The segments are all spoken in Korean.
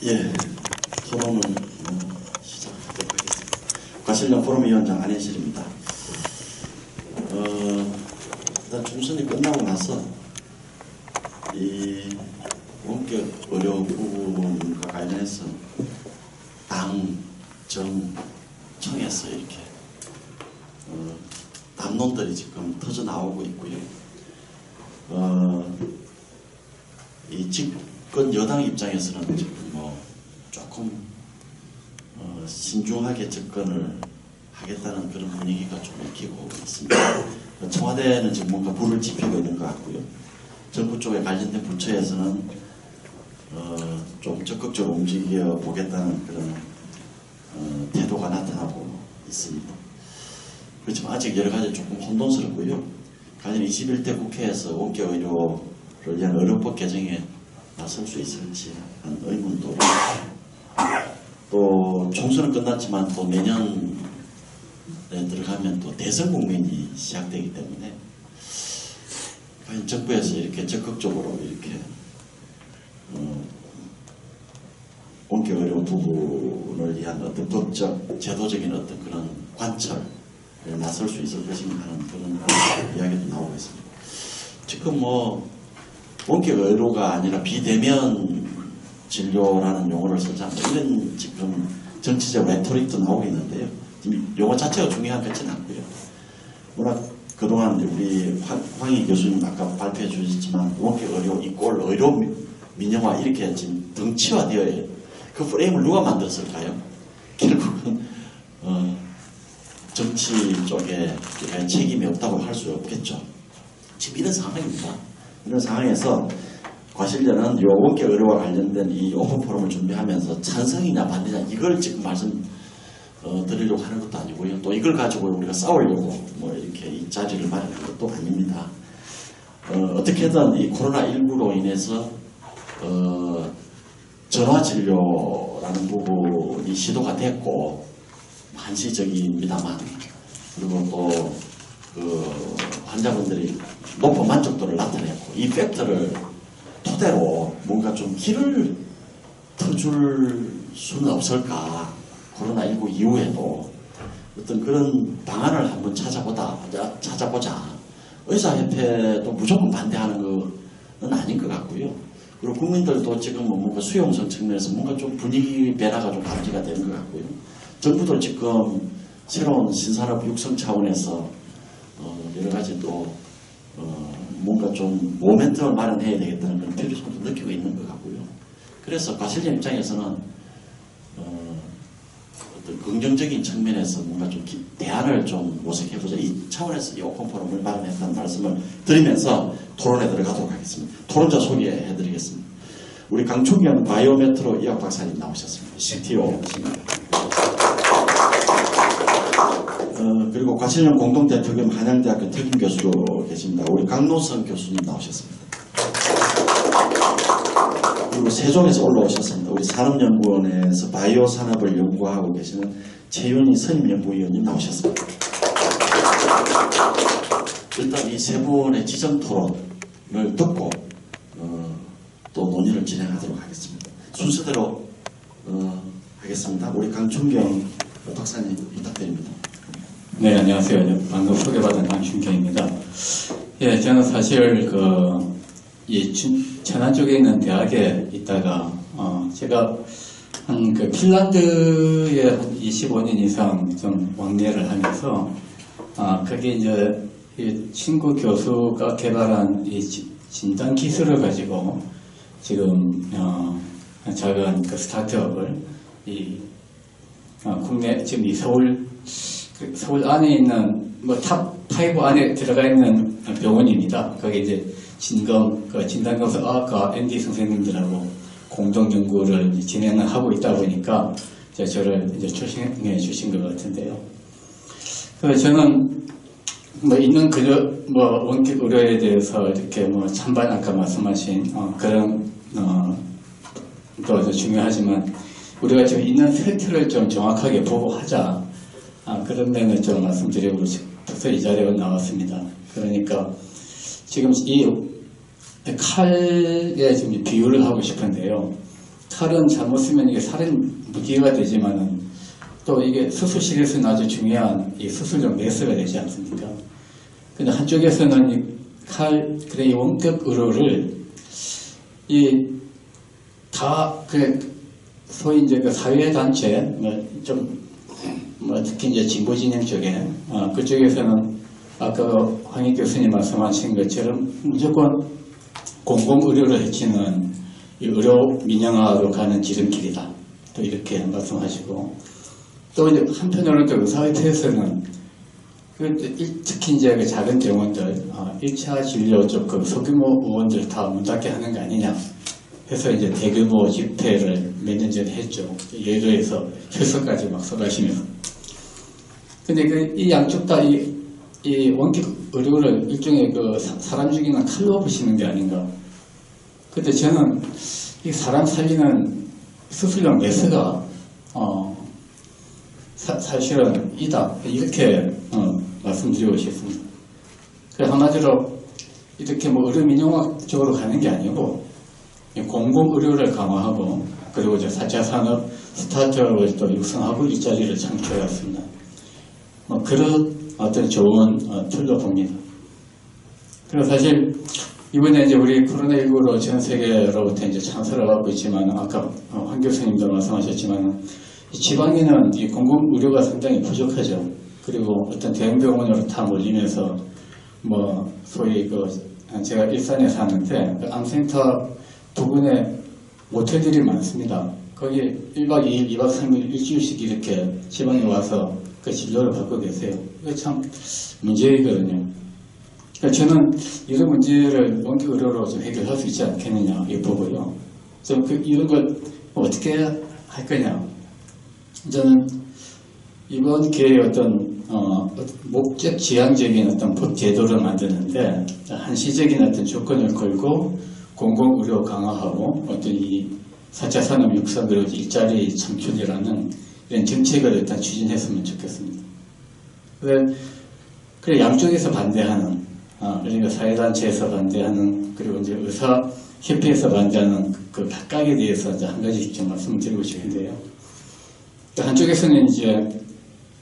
예, 토론을 시작하도록 하겠습니다. 과실령 포럼위원장 안현실입니다. 일단 총선이 끝나고 나서 이 원격 의료 부분과 관련해서 당, 정, 청에서 이렇게 담론들이 지금 터져 나오고 있고요. 이 집권 여당 입장에서는 지금 조금 신중하게 접근을 하겠다는 그런 분위기가 좀 익히고 있습니다. 청와대는 지금 뭔가 불을 지피고 있는 것 같고요. 정부 쪽에 관련된 부처에서는 좀 적극적으로 움직여 보겠다는 그런 태도가 나타나고 있습니다. 그렇지만 아직 여러 가지 조금 혼돈스럽고요. 관련 21대 국회에서 원격 의료를 위한 의료법 개정에 나설 수 있을지 하는 의문도 또 총선은 끝났지만 또 내년에 들어가면 또 대선 국면이 시작되기 때문에 과연 정부에서 이렇게 적극적으로 이렇게 원격 의료 부분을 위한 어떤 법적, 제도적인 어떤 그런 관철에 나설 수 있을 것인가 하는 그런 이야기도 나오고 있습니다. 지금 원격 의료가 아니라 비대면 진료라는 용어를 쓰자 이런 지금 정치적 레토릭도 나오고 있는데요. 용어 자체가 중요한 것은 않고요. 워낙 그동안 우리 황희 교수님 아까 발표해 주셨지만 원격 의료 이꼴 의료 민영화 이렇게 지금 덩치화되어야 그 프레임을 누가 만들었을까요? 결국은 정치 쪽에 책임이 없다고 할 수 없겠죠. 지금 이런 상황입니다. 이런 상황에서 과실련은 요 원격 의료와 관련된 이 오픈 포럼을 준비하면서 찬성이냐 반대냐 이걸 지금 드리려고 하는 것도 아니고요. 또 이걸 가지고 우리가 싸우려고 이렇게 이 자리를 마련한 것도 아닙니다. 어떻게든 이 코로나19로 인해서 전화 진료라는 부분이 시도가 됐고 한시적입니다만 그리고 또 환자분들이 높은 만족도를 나타냈고 이 팩트를 토대로 뭔가 좀 길을 터줄 수는 없을까. 코로나19 이후에도 어떤 그런 방안을 한번 찾아보자. 의사협회도 무조건 반대하는 건 아닌 것 같고요. 그리고 국민들도 지금 뭔가 수용성 측면에서 뭔가 좀 분위기 변화가 좀 감지가 되는 것 같고요. 정부도 지금 새로운 신산업 육성 차원에서 여러 가지 또 뭔가 좀 모멘텀을 마련해야 되겠다는 그런 필요성도 느끼고 있는 것 같고요. 그래서 과실련 입장에서는 어떤 긍정적인 측면에서 뭔가 좀 대안을 좀 모색해보자 이 차원에서 이 오픈 포럼을 마련했다는 말씀을 드리면서 토론에 들어가도록 하겠습니다. 토론자 소개해드리겠습니다. 우리 강충현 바이오메트로 의학 박사님 나오셨습니다. CTO. 그리고 과실련 공동대표 겸 한양대학교 특임 교수로 계십니다. 우리 강노성 교수님 나오셨습니다. 그리고 세종에서 올라오셨습니다. 우리 산업연구원에서 바이오 산업을 연구하고 계시는 최윤희 선임연구위원님 나오셨습니다. 일단 이 세 분의 지정 토론을 듣고 또 논의를 진행하도록 하겠습니다. 순서대로 하겠습니다. 우리 강충경 박사님 부탁드립니다. 네, 안녕하세요. 방금 소개받은 강춘경입니다. 예, 저는 사실 천안 쪽에 있는 대학에 있다가 제가 핀란드에 한 25년 이상 좀 왕래를 하면서 그게 이제 이 친구 교수가 개발한 이 진단 기술을 가지고 지금 작은 스타트업을 국내 지금 이 서울 안에 있는 탑5 안에 들어가 있는 병원입니다. 거기 이제 진단검사학과 MD 선생님들하고 공동 연구를 진행을 하고 있다 보니까 저를 이제 초청해 주신 것 같은데요. 저는 있는 원격 의료에 대해서 이렇게 찬반 아까 말씀하신 그런 또 중요하지만 우리가 지금 있는 팩트를 좀 정확하게 보고 하자. 그런 면을 좀 말씀드리고 싶어서 이 자리에 나왔습니다. 그러니까 지금 이 칼에 좀 비유를 하고 싶은데요. 칼은 잘못 쓰면 이게 살인 무기가 되지만은 또 이게 수술실에서는 아주 중요한 이 수술용 메스가 되지 않습니까? 근데 한쪽에서는 이 칼, 그래, 이 원격 의료를 소위 이제 그 사회단체, 특히 이제 진보진영 쪽에, 그쪽에서는 아까 황희 교수님 말씀하신 것처럼 무조건 공공의료를 해치는 이 의료 민영화로 가는 지름길이다. 또 이렇게 말씀하시고, 또 이제 한편으로는 또 의사협회에서는 특히 이제 그 작은 병원들, 1차 진료 쪽 그 소규모 의원들 다 문 닫게 하는 거 아니냐 해서 이제 대규모 집회를 몇 년 전에 했죠. 예도에서 혈서까지 막 쏟아지면서. 근데 이 양쪽 다 이 원격 의료를 일종의 그 사람 죽이는 칼로 보시는 게 아닌가. 근데 저는 이 사람 살리는 수술용 메스가 사실은 이다. 이렇게 말씀드리고 싶습니다. 한마디로 이렇게 뭐 의료 민영화 쪽으로 가는 게 아니고 공공의료를 강화하고 그리고 이제 4차 산업 스타트업을 또 육성하고 일자리를 창출했습니다. 그런 어떤 좋은 툴로 봅니다. 그리고 사실 이번에 이제 우리 코로나19로 전 세계로부터 이제 찬사를 받고 있지만 아까 황 교수님도 말씀하셨지만 지방에는 이 공공의료가 상당히 부족하죠. 그리고 어떤 대형병원으로 다 몰리면서 소위 제가 일산에 사는데 그 암센터 부근에 모텔들이 많습니다. 거기 1박 2일, 2박 3일, 일주일씩 이렇게 지방에 와서 그 진료를 받고 계세요. 이거 참 문제이거든요. 그러니까 저는 이런 문제를 원격 의료로 좀 해결할 수 있지 않겠느냐 이 보고요. 좀 이런 걸 어떻게 할 거냐. 저는 이번 기회에 어떤 목적 지향적인 어떤 법 제도를 만드는데 한시적인 어떤 조건을 걸고 공공의료 강화하고 어떤 이 4차 산업 육성 그리고 일자리 창출이라는 이런 정책을 일단 추진했으면 좋겠습니다. 그래 양쪽에서 반대하는 그러니까 사회단체에서 반대하는 그리고 이제 의사협회에서 반대하는 그 각각에 대해서 이제 한 가지씩 좀 말씀을 드리고 싶은데요. 한쪽에서는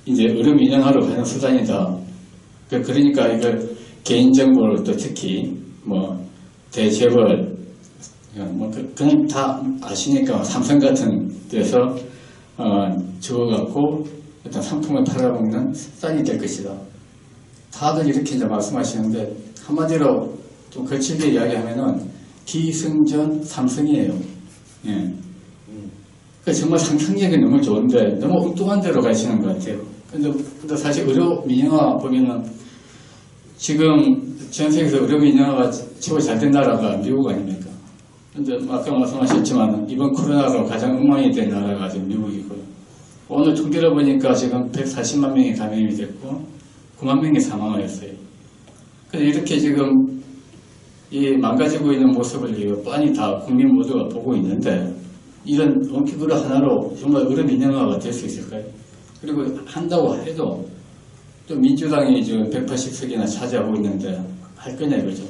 이제 의료 민영화로 가는 수단이다. 그러니까 이걸 개인정보를 또 특히 대재벌 그냥 다 아시니까 삼성 같은 데서 주어갖고 어떤 상품을 팔아먹는 수단이 될 것이다. 다들 이렇게 이제 말씀하시는데 한마디로 좀 거칠게 이야기하면은 기승전 삼성이에요. 예. 정말 상상력이 너무 좋은데 너무 엉뚱한 데로 가시는 것 같아요. 근데 사실 의료 민영화 보면은 지금 전 세계에서 의료 민영화가 최고 잘 된 나라가 미국 아닙니까? 근데 아까 말씀하셨지만 이번 코로나로 가장 엉망이 된 나라가 지금 미국이고요. 오늘 통계를 보니까 지금 140만 명이 감염이 됐고 9만 명이 사망을 했어요. 근데 이렇게 지금 이 망가지고 있는 모습을 뻔히 다 국민 모두가 보고 있는데 이런 원격 의료 하나로 정말 의료 민영화가 될 수 있을까요? 그리고 한다고 해도 또 민주당이 지금 180석이나 차지하고 있는데 할 거냐 이거죠.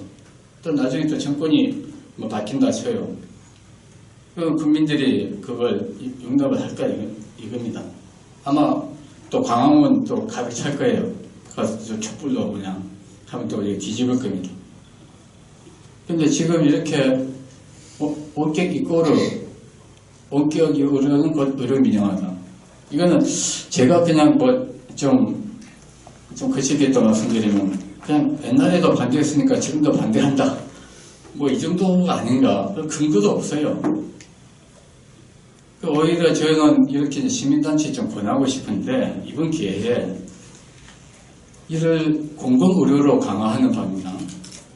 또 나중에 또 정권이 바뀐다 쳐요. 그럼 국민들이 그걸 용납을 할까 이겁니다. 아마 또 광화문 또 가득 찰 거예요. 가서 촛불로 그냥 하면 또 뒤집을 겁니다. 근데 지금 이렇게 원격 이꼬르 원격 의료는 곧 의료 민영화다. 이거는 제가 그냥 좀 거칠게 또 말씀드리면 그냥 옛날에도 반대했으니까 지금도 반대한다. 이 정도가 아닌가. 근거도 없어요. 오히려 저는 이렇게 시민단체 좀 권하고 싶은데 이번 기회에 이를 공공의료로 강화하는 방향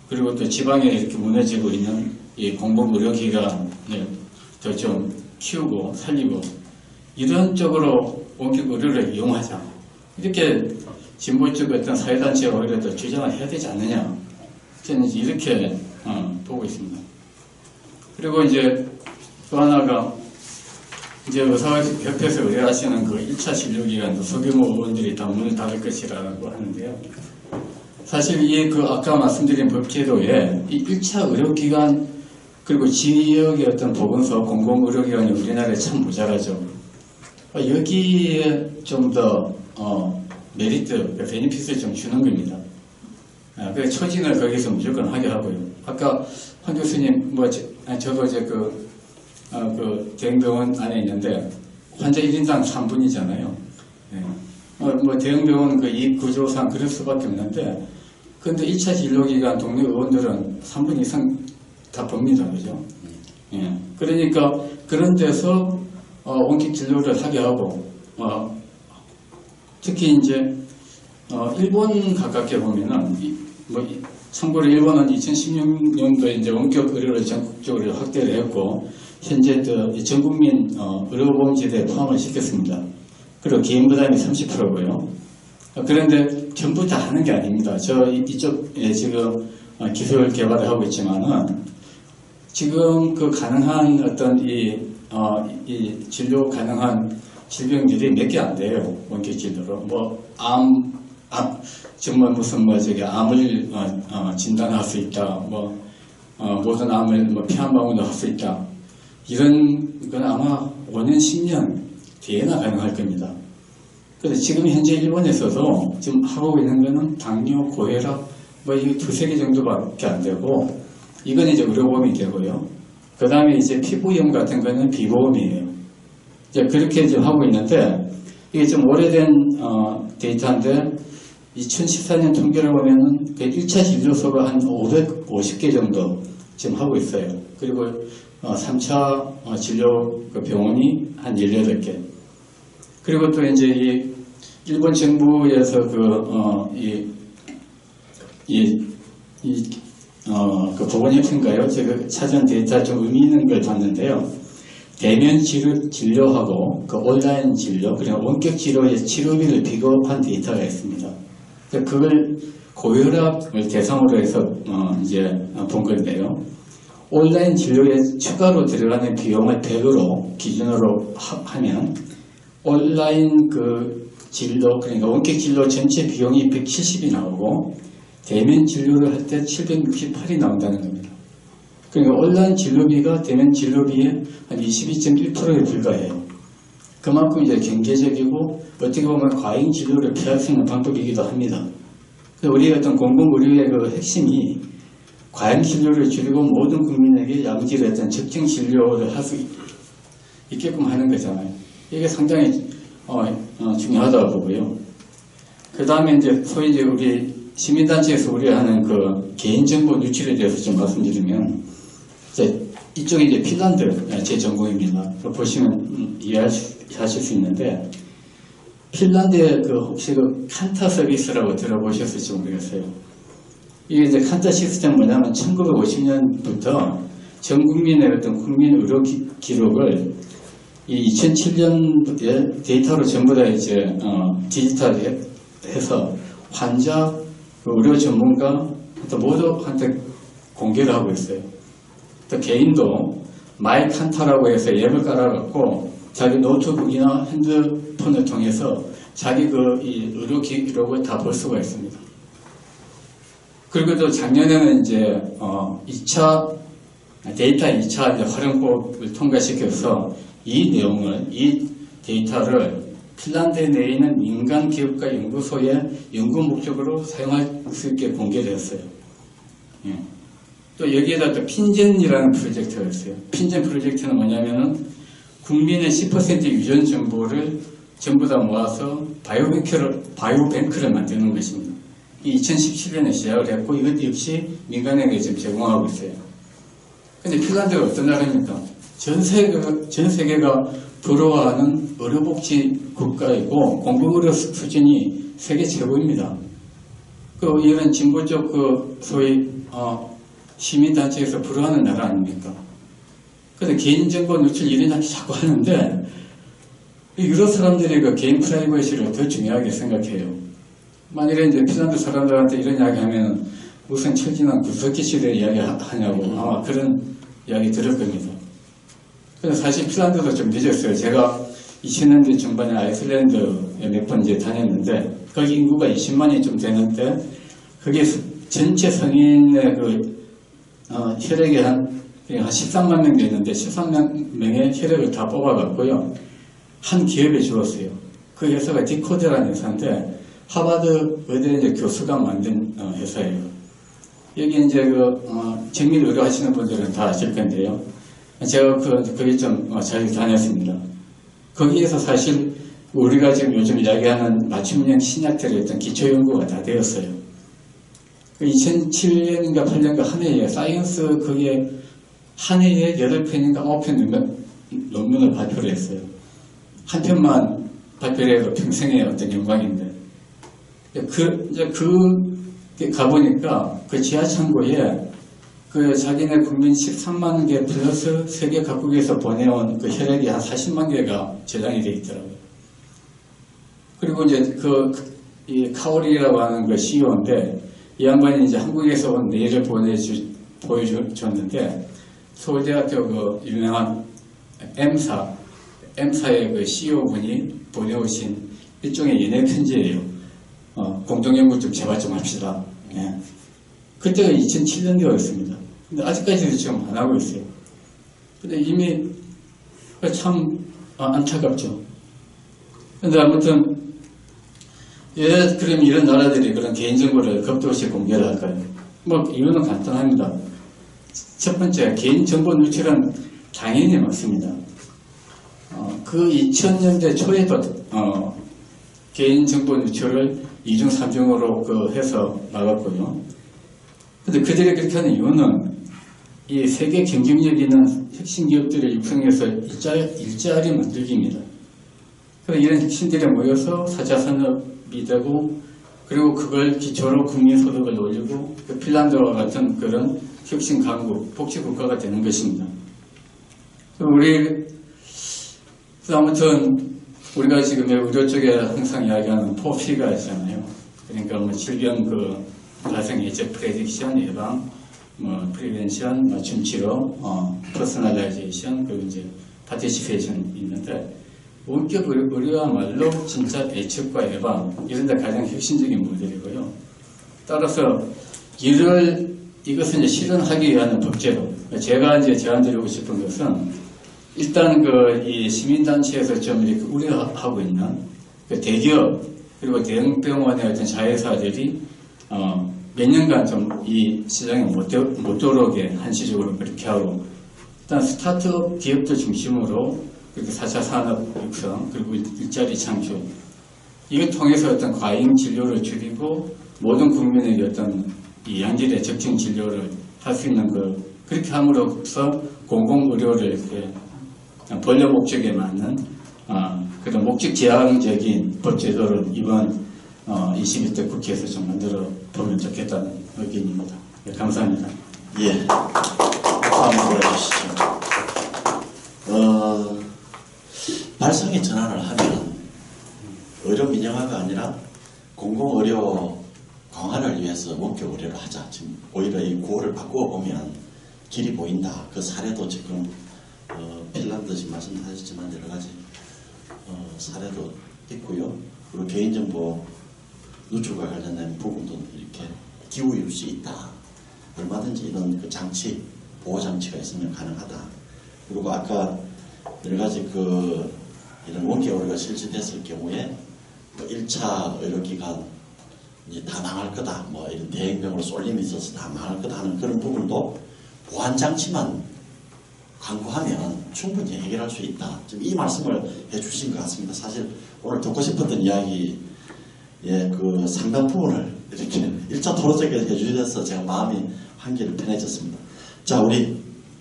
그리고 또 지방에 이렇게 무너지고 있는 이 공공의료기관을 더 좀 키우고 살리고 이런 쪽으로 원격 의료를 이용하자. 이렇게 진보적 어떤 사회단체가 오히려 더 주장을 해야 되지 않느냐. 저는 이렇게 보고 있습니다. 그리고 이제 또 하나가 이제 의사협회에서 의뢰하시는 그 1차 진료기관도 소규모 의원들이 다 문을 닫을 것이라고 하는데요. 사실 아까 말씀드린 법제도에 이 1차 의료기관 그리고 지역의 어떤 보건소, 공공의료기관이 우리나라에 참 모자라죠. 여기에 좀 더 메리트, 베니핏을 좀 주는 겁니다. 그래서 초진을 거기서 무조건 하게 하고요. 아까 황 교수님, 저도 이제 그 대형병원 안에 있는데 환자 1인당 3분이잖아요. 대형병원 그 이익 구조상 그럴 수밖에 없는데, 근데 1차 진료기간 동네 의원들은 3분 이상 다 봅니다. 그죠? 그러니까 그런 데서 원격 진료를 하게 하고, 특히 이제 일본 가깝게 보면은 참고로 일본은 2016년도에 이제 원격 의료를 전국적으로 확대를 했고, 현재 전국민 의료보험제도에 포함을 시켰습니다. 그리고 개인 부담이 30%고요. 그런데 전부 다 하는 게 아닙니다. 이쪽에 지금 기술 개발을 하고 있지만은 지금 그 가능한 어떤 이 진료 가능한 질병들이 몇 개 안 돼요. 원격 진료로. 정말 무슨 암을 진단할 수 있다. 모든 암을 피 한 방울도 할 수 있다. 이런 건 아마 5년, 10년 뒤에나 가능할 겁니다. 그래서 지금 현재 일본에서도 지금 하고 있는 거는 당뇨, 고혈압, 이 두세 개 정도밖에 안 되고, 이건 이제 의료보험이 되고요. 그 다음에 이제 피부염 같은 거는 비보험이에요. 이제 그렇게 이제 하고 있는데, 이게 좀 오래된 데이터인데, 2014년 통계를 보면은 그 1차 진료소가 한 550개 정도 지금 하고 있어요. 그리고 3차 진료 병원이 한 18개. 그리고 또 이제 이 일본 정부에서 그 보건협회인가요? 제가 찾은 데이터 좀 의미 있는 걸 봤는데요. 대면 진료하고 그 온라인 진료, 그리고 원격 치료의 치료비를 비교한 데이터가 있습니다. 그걸 고혈압을 대상으로 해서 이제 본 건데요. 온라인 진료에 추가로 들어가는 비용을 100으로 기준으로 하면 온라인 그 진료, 그러니까 원격 진료 전체 비용이 170이 나오고 대면 진료를 할 때 768이 나온다는 겁니다. 그러니까 온라인 진료비가 대면 진료비의 한 22.1%에 불과해요. 그만큼 이제 경제적이고 어떻게 보면 과잉 진료를 피할 수 있는 방법이기도 합니다. 우리 어떤 공공의료의 그 핵심이 과잉 진료를 줄이고 모든 국민에게 양질의 어떤 적정 진료를 할 수 있게끔 하는 거잖아요. 이게 상당히 중요하다고 보고요. 그 다음에 이제 소위 이제 우리 시민단체에서 우려하는 그 개인정보 누출에 대해서 좀 말씀드리면, 이쪽이 이제 핀란드 제 전공입니다. 보시면 이해하실 수 있는데, 핀란드의 혹시 칸타 서비스라고 들어보셨을지 모르겠어요. 이게 이제 칸타 시스템은 뭐냐면 1950년부터 전 국민의 어떤 국민 의료 기록을 이 2007년에 데이터로 전부 다 이제 디지털해서 환자, 의료 전문가 또 모두한테 공개를 하고 있어요. 또 개인도 마이 칸타라고 해서 앱을 깔아갖고 자기 노트북이나 핸드폰을 통해서 자기 이 의료 기록을 다 볼 수가 있습니다. 그리고 또 작년에는 이제 2차 데이터 2차 활용법을 통과시켜서 이 내용을, 이 데이터를 핀란드 내에 있는 민간 기업과 연구소의 연구 목적으로 사용할 수 있게 공개를 했어요. 또 여기에다 또 핀젠이라는 프로젝트가 있어요. 핀젠 프로젝트는 뭐냐면은 국민의 10% 유전 정보를 전부 다 모아서 바이오뱅크를 만드는 것입니다. 이 2017년에 시작을 했고 이것 역시 민간에게 지금 제공하고 있어요. 근데 핀란드가 어떤 나라입니까? 전 세계가 부러워하는 의료복지 국가이고 공공의료 수준이 세계 최고입니다. 이런 진보적 소위 시민단체에서 부러워하는 나라 아닙니까? 근데 개인정보 누출 이런 이야기 자꾸 하는데 유럽 사람들이 개인 프라이버시를 더 중요하게 생각해요. 만일에 이제 핀란드 사람들한테 이런 이야기 하면 무슨 철진한 구석기 시대 이야기 하냐고 아마 그런 이야기 들을 겁니다. 근데 사실 핀란드도 좀 늦었어요. 제가 2000년대 중반에 아이슬란드에 몇 번 이제 다녔는데 거기 인구가 20만이 좀 되는데 그게 전체 성인의 혈액의 한 한 13만 명 됐는데 13만 명의 혈액을 다 뽑아갔고요. 한 기업에 주었어요. 그 회사가 디코드라는 회사인데 하버드 의대 이제 교수가 만든 회사예요. 여기 이제 정밀 의료 하시는 분들은 다 아실 건데요. 제가 거기 좀 잘 다녔습니다. 거기에서 사실 우리가 지금 요즘 이야기하는 맞춤형 신약들의 어떤 기초 연구가 다 되었어요. 2007년인가 8년인가 한 해에 사이언스 거기에 한 해에 8편인가 9편 논문을 발표를 했어요. 한 편만 발표를 해도 평생의 어떤 영광인데. 가보니까 그 지하창고에 자기네 국민 13만 개 플러스 세계 각국에서 보내온 그 혈액이 한 40만 개가 저장이 되어 있더라고요. 그리고 이제 이 카오리라고 하는 그 CEO인데 이 양반이 이제 한국에서 온 메일을 보여줬는데 서울대학교 그 유명한 M사의 그 CEO분이 보내오신 일종의 연애 편지예요. 공동연구 좀 제발 좀 합시다. 예. 그때가 2007년도였습니다. 근데 아직까지도 지금 안 하고 있어요. 근데 이미 참 안타깝죠. 근데 아무튼 그럼 이런 나라들이 그런 개인정보를 겁도 없이 공개를 할까요? 이유는 간단합니다. 첫 번째, 개인정보 누출은 당연히 맞습니다. 그 2000년대 초에도 개인정보 누출을 2중, 3중으로 해서 막았고요. 근데 그들이 그렇게 하는 이유는 이 세계 경쟁력 있는 핵심 기업들을 육성해서 일자리 만들기입니다. 그래서 이런 핵심들이 모여서 4차 산업이 되고 그리고 그걸 기초로 국민소득을 올리고 핀란드와 같은 그런 혁신 강국, 복지국가가 되는 것입니다. 아무튼 우리가 지금 의료 쪽에 항상 이야기하는 4P가 있잖아요. 그러니까 질병 발생 예측, 프레딕션, 예방, 프리벤션, 맞춤 치료, 퍼스널라이제이션, 그리고 이제 파티시페이션이 있는데 원격 의료야말로 진짜 예측과 예방 이런 데 가장 핵심적인 모델이고요. 따라서 이것을 이제 실현하기 위한 법제도 제가 이제 제안드리고 싶은 것은 일단 이 시민단체에서 좀 이렇게 우려하고 있는 대기업 그리고 대형 병원의 어떤 자회사들이 몇 년간 좀 이 시장에 못 들어오게 한시적으로 그렇게 하고 일단 스타트업 기업들 중심으로 그렇게 4차 산업 육성 그리고 일자리 창출 이걸 통해서 어떤 과잉 진료를 줄이고 모든 국민에게 어떤 이 양질의 적정 진료를 할 수 있는 그렇게 함으로써 공공의료를 이렇게 번려 목적에 맞는 그런 목적 지향적인 법제도를 이번 21대 국회에서 좀 만들어 보면 좋겠다는 의견입니다. 네, 감사합니다. 예. 다음 보내주시죠. 발상의 전환을 하면 의료 민영화가 아니라 공공의료 강화를 위해서 원격 의료를 하자. 지금 오히려 이 구호를 바꾸어 보면 길이 보인다. 그 사례도 지금 핀란드 지금 말씀하셨지만 여러 가지 사례도 있고요. 그리고 개인정보 누출과 관련된 부분도 이렇게 기울일 수 있다. 얼마든지 이런 장치, 보호장치가 있으면 가능하다. 그리고 아까 여러 가지 이런 원격 의료가 실시됐을 경우에 1차 의료기관 이제 다 망할 거다. 이런 대행병으로 쏠림이 있어서 다 망할 거다 하는 그런 부분도 보안장치만 강구하면 충분히 해결할 수 있다. 지금 이 말씀을 해주신 것 같습니다. 사실 오늘 듣고 싶었던 이야기의 상당 부분을 이렇게 1차 토론적에 해주셔서 제가 마음이 한결 편해졌습니다. 자, 우리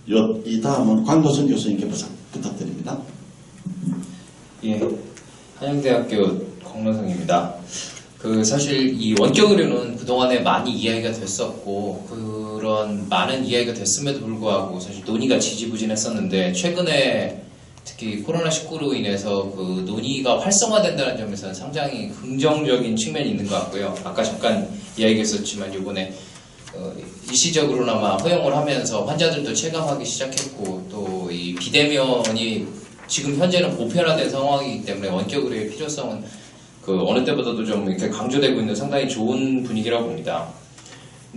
이 다음은 광도선 교수님께 부탁드립니다. 예, 한양대학교 권노성입니다. 사실 이 원격 의료는 그동안에 많이 이야기가 됐었고 그런 많은 이야기가 됐음에도 불구하고 사실 논의가 지지부진했었는데 최근에 특히 코로나19로 인해서 논의가 활성화된다는 점에서는 상당히 긍정적인 측면이 있는 것 같고요. 아까 잠깐 이야기했었지만 이번에 일시적으로나마 허용을 하면서 환자들도 체감하기 시작했고 또 이 비대면이 지금 현재는 보편화된 상황이기 때문에 원격 의료의 필요성은 어느 때보다도 좀 이렇게 강조되고 있는 상당히 좋은 분위기라고 봅니다.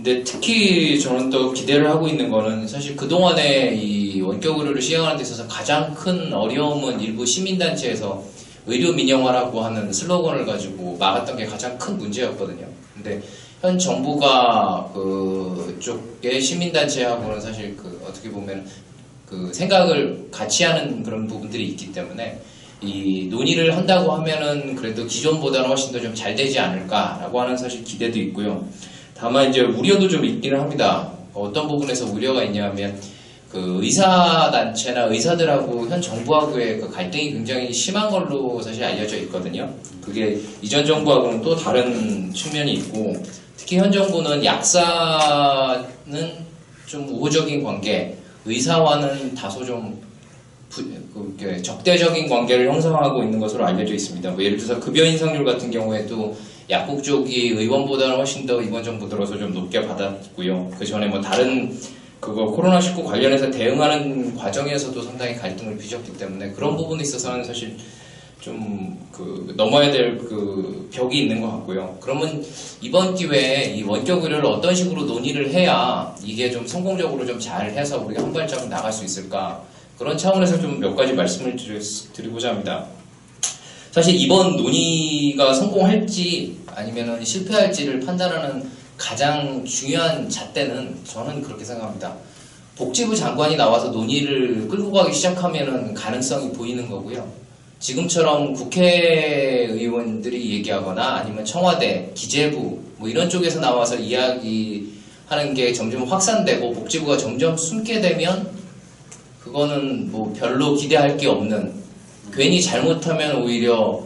근데 특히 저는 또 기대를 하고 있는 거는 사실 그동안에 이 원격 의료를 시행하는 데 있어서 가장 큰 어려움은 일부 시민단체에서 의료 민영화라고 하는 슬로건을 가지고 막았던 게 가장 큰 문제였거든요. 근데 현 정부가 그쪽의 시민단체하고는 사실 어떻게 보면 생각을 같이 하는 그런 부분들이 있기 때문에 이 논의를 한다고 하면은 그래도 기존보다는 훨씬 더 좀 잘 되지 않을까라고 하는 사실 기대도 있고요. 다만 이제 우려도 좀 있기는 합니다. 어떤 부분에서 우려가 있냐면 의사단체나 의사들하고 현 정부하고의 갈등이 굉장히 심한 걸로 사실 알려져 있거든요. 그게 이전 정부하고는 또 다른 측면이 있고, 특히 현 정부는 약사는 좀 우호적인 관계, 의사와는 다소 좀 적대적인 관계를 형성하고 있는 것으로 알려져 있습니다. 예를 들어서 급여 인상률 같은 경우에도 약국 쪽이 의원보다는 훨씬 더 이번 정부 들어서 좀 높게 받았고요. 그 전에 다른 코로나19 관련해서 대응하는 과정에서도 상당히 갈등을 빚었기 때문에 그런 부분에 있어서는 사실 좀 넘어야 될 벽이 있는 것 같고요. 그러면 이번 기회에 이 원격 의료를 어떤 식으로 논의를 해야 이게 좀 성공적으로 좀 잘 해서 우리가 한 발자국 나갈 수 있을까? 그런 차원에서 좀 몇 가지 말씀을 드리고자 합니다. 사실 이번 논의가 성공할지 아니면 실패할지를 판단하는 가장 중요한 잣대는 저는 그렇게 생각합니다. 복지부 장관이 나와서 논의를 끌고 가기 시작하면 가능성이 보이는 거고요. 지금처럼 국회의원들이 얘기하거나 아니면 청와대, 기재부 이런 쪽에서 나와서 이야기하는 게 점점 확산되고 복지부가 점점 숨게 되면 그거는 별로 기대할 게 없는, 괜히 잘못하면 오히려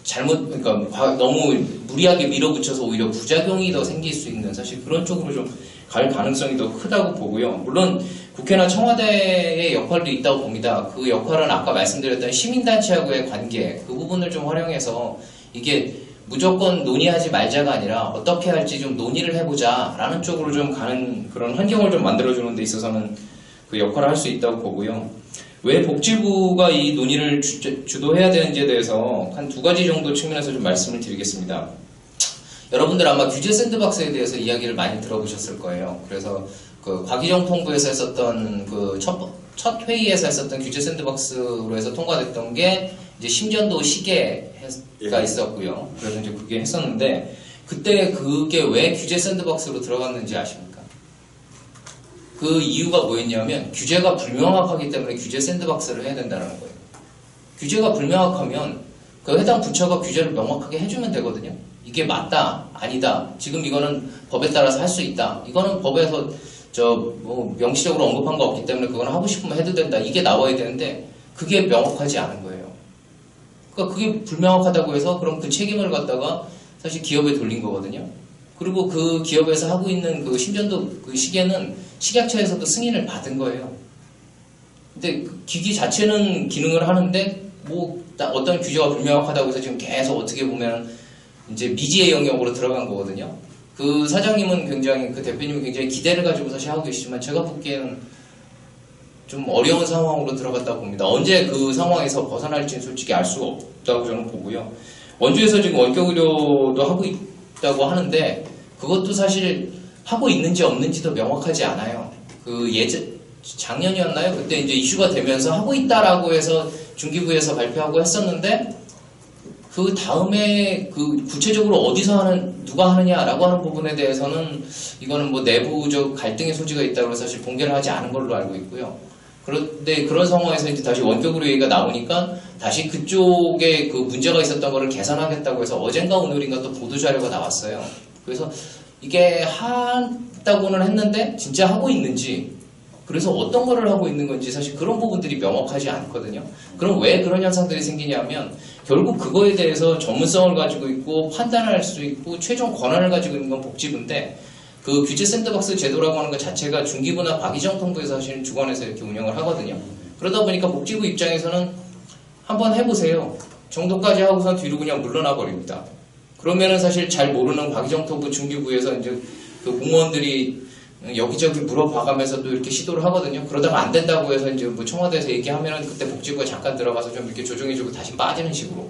그러니까 너무 무리하게 밀어붙여서 오히려 부작용이 더 생길 수 있는 사실 그런 쪽으로 좀 갈 가능성이 더 크다고 보고요. 물론 국회나 청와대의 역할도 있다고 봅니다. 그 역할은 아까 말씀드렸던 시민단체하고의 관계, 그 부분을 좀 활용해서 이게 무조건 논의하지 말자가 아니라 어떻게 할지 좀 논의를 해보자 라는 쪽으로 좀 가는 그런 환경을 좀 만들어주는 데 있어서는 그 역할을 할 수 있다고 보고요. 왜 복지부가 이 논의를 주도해야 되는지에 대해서 한 2가지 정도 측면에서 좀 말씀을 드리겠습니다. 여러분들 아마 규제 샌드박스에 대해서 이야기를 많이 들어보셨을 거예요. 그래서 과기정 통부에서 했었던 첫 회의에서 했었던 규제 샌드박스로 해서 통과됐던 게 이제 심전도 시계가 있었고요. 그래서 이제 그게 했었는데 그때 그게 왜 규제 샌드박스로 들어갔는지 아십니까? 그 이유가 뭐였냐면 규제가 불명확하기 때문에 규제 샌드박스를 해야 된다는 거예요. 규제가 불명확하면 그 해당 부처가 규제를 명확하게 해주면 되거든요. 이게 맞다, 아니다. 지금 이거는 법에 따라서 할 수 있다. 이거는 법에서 명시적으로 언급한 거 없기 때문에 그건 하고 싶으면 해도 된다. 이게 나와야 되는데 그게 명확하지 않은 거예요. 그러니까 그게 불명확하다고 해서 그럼 그 책임을 갖다가 사실 기업에 돌린 거거든요. 그리고 그 기업에서 하고 있는 그 심전도 그 시계는 식약처에서도 승인을 받은 거예요. 근데 그 기기 자체는 기능을 하는데 어떤 규제가 불명확하다고 해서 지금 계속 어떻게 보면 이제 미지의 영역으로 들어간 거거든요. 그 사장님은 그 대표님은 굉장히 기대를 가지고 사실 하고 계시지만 제가 보기에는 좀 어려운 상황으로 들어갔다고 봅니다. 언제 그 상황에서 벗어날지는 솔직히 알 수가 없다고 저는 보고요. 원주에서 지금 원격 의료도 하고 있다고 하는데 그것도 사실 하고 있는지 없는지도 명확하지 않아요. 작년이었나요? 그때 이제 이슈가 되면서 하고 있다라고 해서 중기부에서 발표하고 했었는데 그 다음에 구체적으로 어디서 누가 하느냐라고 하는 부분에 대해서는 이거는 내부적 갈등의 소지가 있다고 해서 사실 공개를 하지 않은 걸로 알고 있고요. 그런데 그런 상황에서 이제 다시 원격으로 얘기가 나오니까 다시 그쪽에 그 문제가 있었던 거를 개선하겠다고 해서 어젠가 오늘인가 또 보도자료가 나왔어요. 그래서 이게 한다고는 했는데 진짜 하고 있는지, 그래서 어떤 거를 하고 있는 건지 사실 그런 부분들이 명확하지 않거든요. 그럼 왜 그런 현상들이 생기냐면 결국 그거에 대해서 전문성을 가지고 있고 판단할 수 있고 최종 권한을 가지고 있는 건 복지부인데 그 규제 샌드박스 제도라고 하는 것 자체가 중기부나 과기정 통부에서 사실 주관해서 이렇게 운영을 하거든요. 그러다 보니까 복지부 입장에서는 한번 해보세요 정도까지 하고선 뒤로 그냥 물러나 버립니다. 그러면은 사실 잘 모르는 과기정 통부 중기부에서 이제 그 공무원들이 여기저기 물어봐가면서 또 이렇게 시도를 하거든요. 그러다가 안 된다고 해서 이제 청와대에서 얘기하면은 그때 복지부가 잠깐 들어가서 좀 이렇게 조정해주고 다시 빠지는 식으로.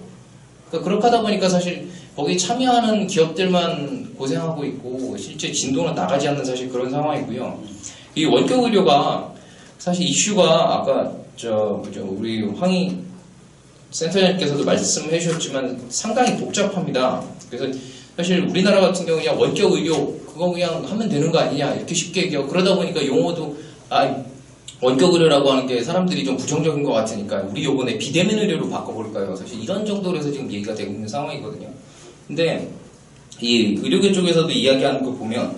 그러니까 그렇게 하다 보니까 사실 거기 참여하는 기업들만 고생하고 있고 실제 진도는 나가지 않는 사실 그런 상황이고요. 이 원격 의료가 사실 이슈가 아까 우리 황희 센터장님께서도 말씀해 주셨지만 상당히 복잡합니다. 그래서 사실 우리나라 같은 경우 그냥 원격 의료 그거 그냥 하면 되는 거 아니냐 이렇게 쉽게 얘기하고 그러다 보니까 용어도 원격 의료라고 하는 게 사람들이 좀 부정적인 것 같으니까 우리 요번에 비대면 의료로 바꿔볼까요? 사실 이런 정도로 해서 지금 얘기가 되고 있는 상황이거든요. 근데 이 의료계 쪽에서도 이야기하는 거 보면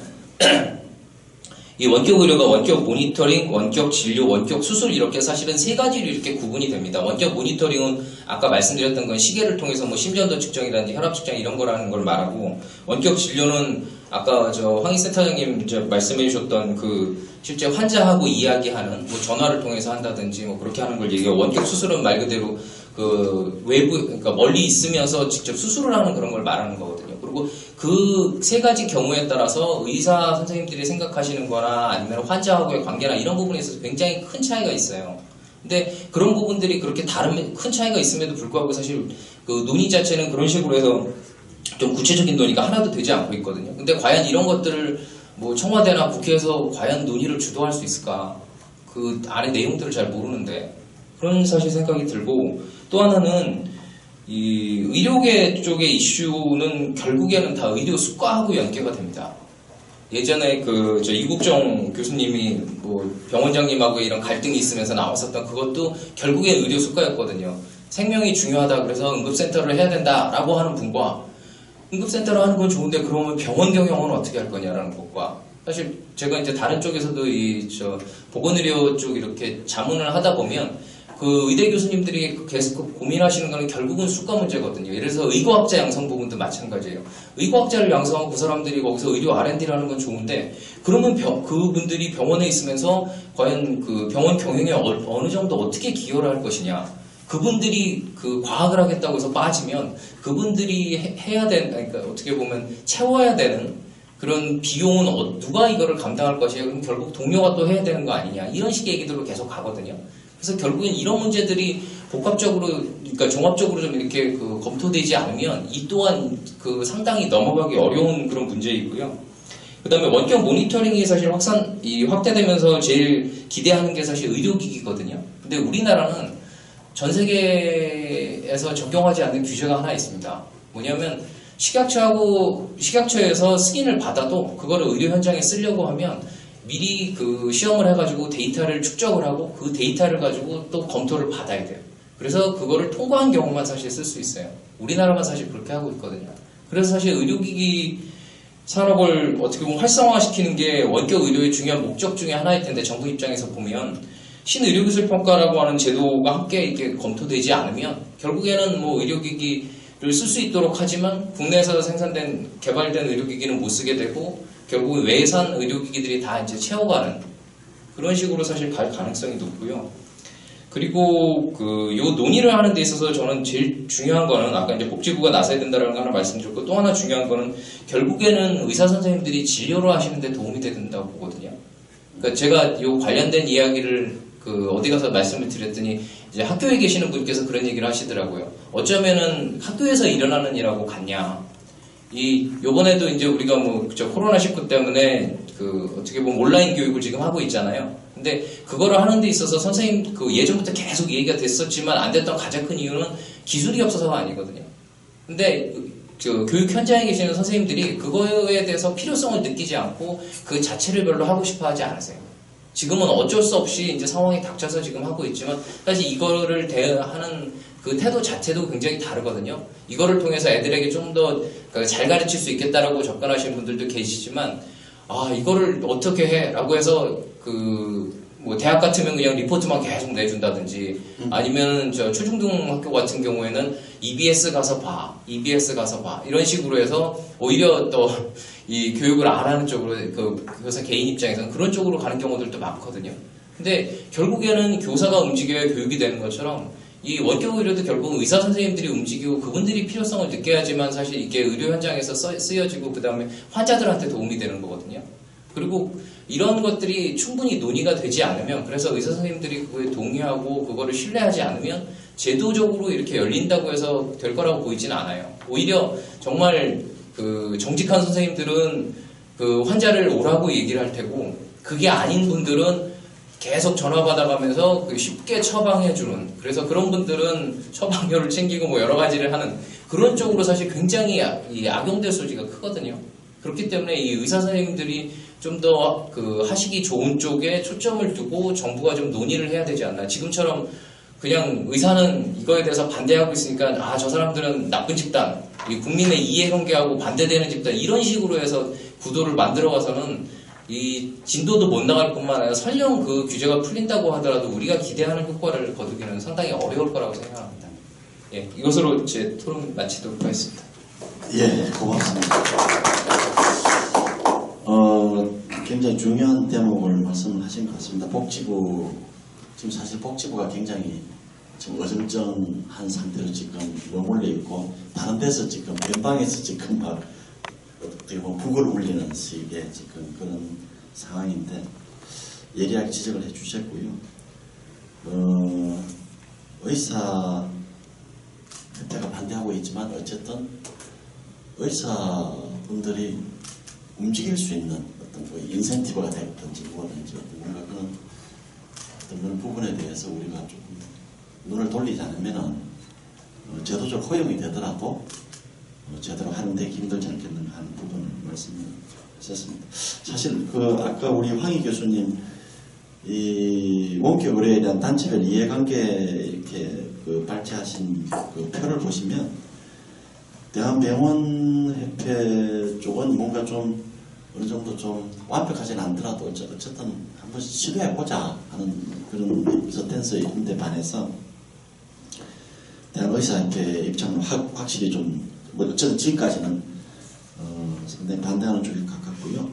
이 원격 의료가 원격 모니터링, 원격 진료, 원격 수술 이렇게 사실은 세 가지로 이렇게 구분이 됩니다. 원격 모니터링은 아까 말씀드렸던 건 시계를 통해서 뭐 심전도 측정이라든지 혈압 측정 이런 거라는 걸 말하고 원격 진료는 아까 황희 센터장님 말씀해 주셨던 그 실제 환자하고 이야기하는 뭐 전화를 통해서 한다든지 뭐 그렇게 하는 걸 얘기하고 원격 수술은 말 그대로 그 외부 그러니까 멀리 있으면서 직접 수술을 하는 그런 걸 말하는 거거든요. 그리고 그 세 가지 경우에 따라서 의사 선생님들이 생각하시는 거나 아니면 환자하고의 관계나 이런 부분에 있어서 굉장히 큰 차이가 있어요. 근데 그런 부분들이 그렇게 큰 차이가 있음에도 불구하고 사실 그 논의 자체는 그런 식으로 해서 좀 구체적인 논의가 하나도 되지 않고 있거든요. 근데 과연 이런 것들을 뭐 청와대나 국회에서 과연 논의를 주도할 수 있을까? 그 안에 내용들을 잘 모르는데 그런 사실 생각이 들고 또 하나는 이 의료계 쪽의 이슈는 결국에는 다 의료 수가하고 연계가 됩니다. 예전에 이국정 교수님이 뭐 병원장님하고 이런 갈등이 있으면서 나왔었던 그것도 결국엔 의료 수가였거든요. 생명이 중요하다 그래서 응급센터를 해야 된다라고 하는 분과 응급센터를 하는 건 좋은데 그러면 병원 경영은 어떻게 할 거냐라는 것과 사실 제가 이제 다른 쪽에서도 보건의료 쪽 이렇게 자문을 하다 보면 그 의대 교수님들이 계속 고민하시는 거는 결국은 수가 문제거든요. 예를 들어서 의과학자 양성 부분도 마찬가지예요. 의과학자를 양성하고 그 사람들이 거기서 의료 R&D를 하는 건 좋은데 그러면 그분들이 병원에 있으면서 과연 그 병원 경영에 어느 정도 어떻게 기여를 할 것이냐. 그분들이 그 과학을 하겠다고 해서 빠지면 그분들이 해야 되는, 그러니까 어떻게 보면 채워야 되는 그런 비용은 누가 이거를 감당할 것이냐. 그럼 결국 동료가 또 해야 되는 거 아니냐. 이런 식의 얘기들로 계속 가거든요. 그래서 결국엔 이런 문제들이 복합적으로, 그러니까 종합적으로 좀 이렇게 검토되지 않으면 이 또한 상당히 넘어가기 어려운 그런 문제이고요. 그 다음에 원격 모니터링이 사실 확대되면서 제일 기대하는 게 사실 의료기기거든요. 근데 우리나라는 전 세계에서 적용하지 않는 규제가 하나 있습니다. 뭐냐면 식약처에서 승인을 받아도 그거를 의료 현장에 쓰려고 하면 미리 시험을 해가지고 데이터를 축적을 하고 그 데이터를 가지고 또 검토를 받아야 돼요. 그래서 그거를 통과한 경우만 사실 쓸 수 있어요. 우리나라만 사실 그렇게 하고 있거든요. 그래서 사실 의료기기 산업을 어떻게 보면 활성화시키는 게 원격 의료의 중요한 목적 중에 하나일 텐데 정부 입장에서 보면 신의료기술 평가라고 하는 제도가 함께 이렇게 검토되지 않으면 결국에는 뭐 의료기기를 쓸 수 있도록 하지만 국내에서 개발된 의료기기는 못 쓰게 되고 결국 외산 의료기기들이 다 이제 채워가는 그런 식으로 사실 갈 가능성이 높고요. 그리고 요 논의를 하는 데 있어서 저는 제일 중요한 거는 아까 이제 복지부가 나서야 된다는 거 하나 말씀드렸고 또 하나 중요한 거는 결국에는 의사 선생님들이 진료를 하시는 데 도움이 된다고 보거든요. 그러니까 제가 요 관련된 이야기를 어디 가서 말씀을 드렸더니 이제 학교에 계시는 분께서 그런 얘기를 하시더라고요. 어쩌면은 학교에서 일어나는 일하고 같냐. 요번에도 이제 우리가 코로나19 때문에 어떻게 보면 온라인 교육을 지금 하고 있잖아요. 근데 그거를 하는 데 있어서 선생님 예전부터 계속 얘기가 됐었지만 안 됐던 가장 큰 이유는 기술이 없어서가 아니거든요. 근데 교육 현장에 계시는 선생님들이 그거에 대해서 필요성을 느끼지 않고 그 자체를 별로 하고 싶어 하지 않으세요. 지금은 어쩔 수 없이 이제 상황이 닥쳐서 지금 하고 있지만 사실 이거를 대하는 그 태도 자체도 굉장히 다르거든요. 이거를 통해서 애들에게 좀 더 잘 가르칠 수 있겠다라고 접근하시는 분들도 계시지만 이거를 어떻게 해? 라고 해서 대학 같으면 그냥 리포트만 계속 내준다든지 아니면 초중등학교 같은 경우에는 EBS 가서 봐 이런 식으로 해서 오히려 또 이 교육을 안 하는 쪽으로 교사 개인 입장에서는 그런 쪽으로 가는 경우들도 많거든요. 근데 결국에는 교사가 움직여야 교육이 되는 것처럼 이 원격 의료도 결국 의사 선생님들이 움직이고 그분들이 필요성을 느껴야지만 사실 이게 의료 현장에서 쓰여지고 그 다음에 환자들한테 도움이 되는 거거든요. 그리고 이런 것들이 충분히 논의가 되지 않으면 그래서 의사 선생님들이 그거에 동의하고 그거를 신뢰하지 않으면 제도적으로 이렇게 열린다고 해서 될 거라고 보이진 않아요. 오히려 정말 그 정직한 선생님들은 그 환자를 오라고 얘기를 할 테고, 그게 아닌 분들은 계속 전화 받아가면서 쉽게 처방해주는, 그래서 그런 분들은 처방료를 챙기고 뭐 여러 가지를 하는 그런 쪽으로 사실 굉장히 악용될 소지가 크거든요. 그렇기 때문에 이 의사 선생님들이 좀 더 그 하시기 좋은 쪽에 초점을 두고 정부가 좀 논의를 해야 되지 않나. 지금처럼 그냥 의사는 이거에 대해서 반대하고 있으니까 저 사람들은 나쁜 집단, 이 국민의 이해관계하고 반대되는 집단, 이런 식으로 해서 구도를 만들어가서는 이 진도도 못 나갈 뿐만 아니라 설령 그 규제가 풀린다고 하더라도 우리가 기대하는 효과를 거두기는 상당히 어려울 거라고 생각합니다. 예, 이것으로 제 토론 마치도록 하겠습니다. 예, 고맙습니다. 굉장히 중요한 대목을 말씀을 하신 것 같습니다. 복지부, 지금 사실 복지부가 굉장히 지금 어정쩡한 상태로 지금 머물러 있고, 다른 데서 지금 변방에서 지금 막 어떻게 보면 북을 울리는 식의 지금 그런 상황인데, 예리하게 지적을 해주셨고요. 의사협회가 반대하고 있지만 어쨌든 의사분들이 움직일 수 있는 어떤 그 인센티브가 됐든지 뭐든지 뭔가 그런 부분에 대해서 우리가 조금 눈을 돌리지 않으면은 제도적 허용이 되더라도 제대로 하는데 힘들지 않겠는가 하는 부분을 말씀하셨습니다. 사실 아까 우리 황희 교수님 이 원격 의료에 대한 단체별 이해관계 이렇게 발제하신 그 표를 보시면 대한병원협회 쪽은 뭔가 좀 어느 정도 좀 완벽하지는 않더라도 어쨌든 한번 시도해보자 하는 그런 스탠스인데 반해서 대한의사협회 입장은 확실히 좀 어쨌든 지금까지는 상당히 반대하는 쪽에 가깝고요.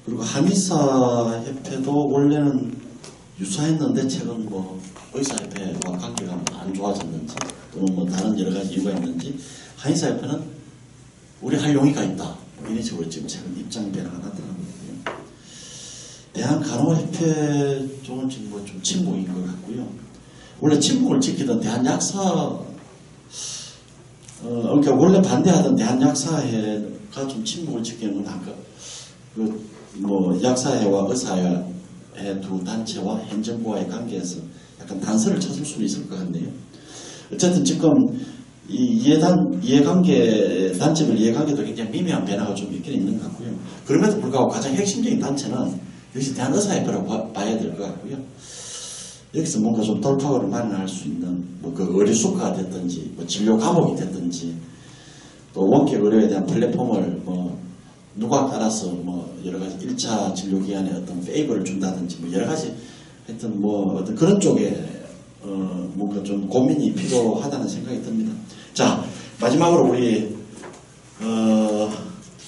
그리고 한의사협회도 원래는 유사했는데 최근 뭐 의사협회와 관계가 안 좋아졌는지 또는 뭐 다른 여러 가지 이유가 있는지 한의사협회는 우리 할 용의가 있다, 이런 식으로 지금 최근 입장 변화가 나타나고 있고요. 대한간호협회 쪽은 지금 뭐 좀 침묵인 것 같고요. 원래 침묵을 지키던 대한약사, 그러니까 원래 반대하던 대한약사회가 좀 침묵을 지키는 건 아까 뭐 약사회와 의사회 두 단체와 행정부와의 관계에서 약간 단서를 찾을 수는 있을 것 같네요. 어쨌든 지금 이 단체별 이해관계도 굉장히 미묘한 변화가 좀 있긴 있는 것 같고요. 그럼에도 불구하고 가장 핵심적인 단체는 역시 대한의사협회라고 봐야 될 것 같고요. 여기서 뭔가 좀 돌파구를 마련할 수 있는 뭐 그 의료수가가 됐든지 뭐 진료 과목이 됐든지 또 원격 의료에 대한 플랫폼을 뭐 누가 따라서 뭐 여러 가지 1차 진료 기간에 어떤 페이버를 준다든지 뭐 여러 가지 하여튼 뭐 어떤 그런 쪽에 뭔가 좀 고민이 필요하다는 생각이 듭니다. 자, 마지막으로 우리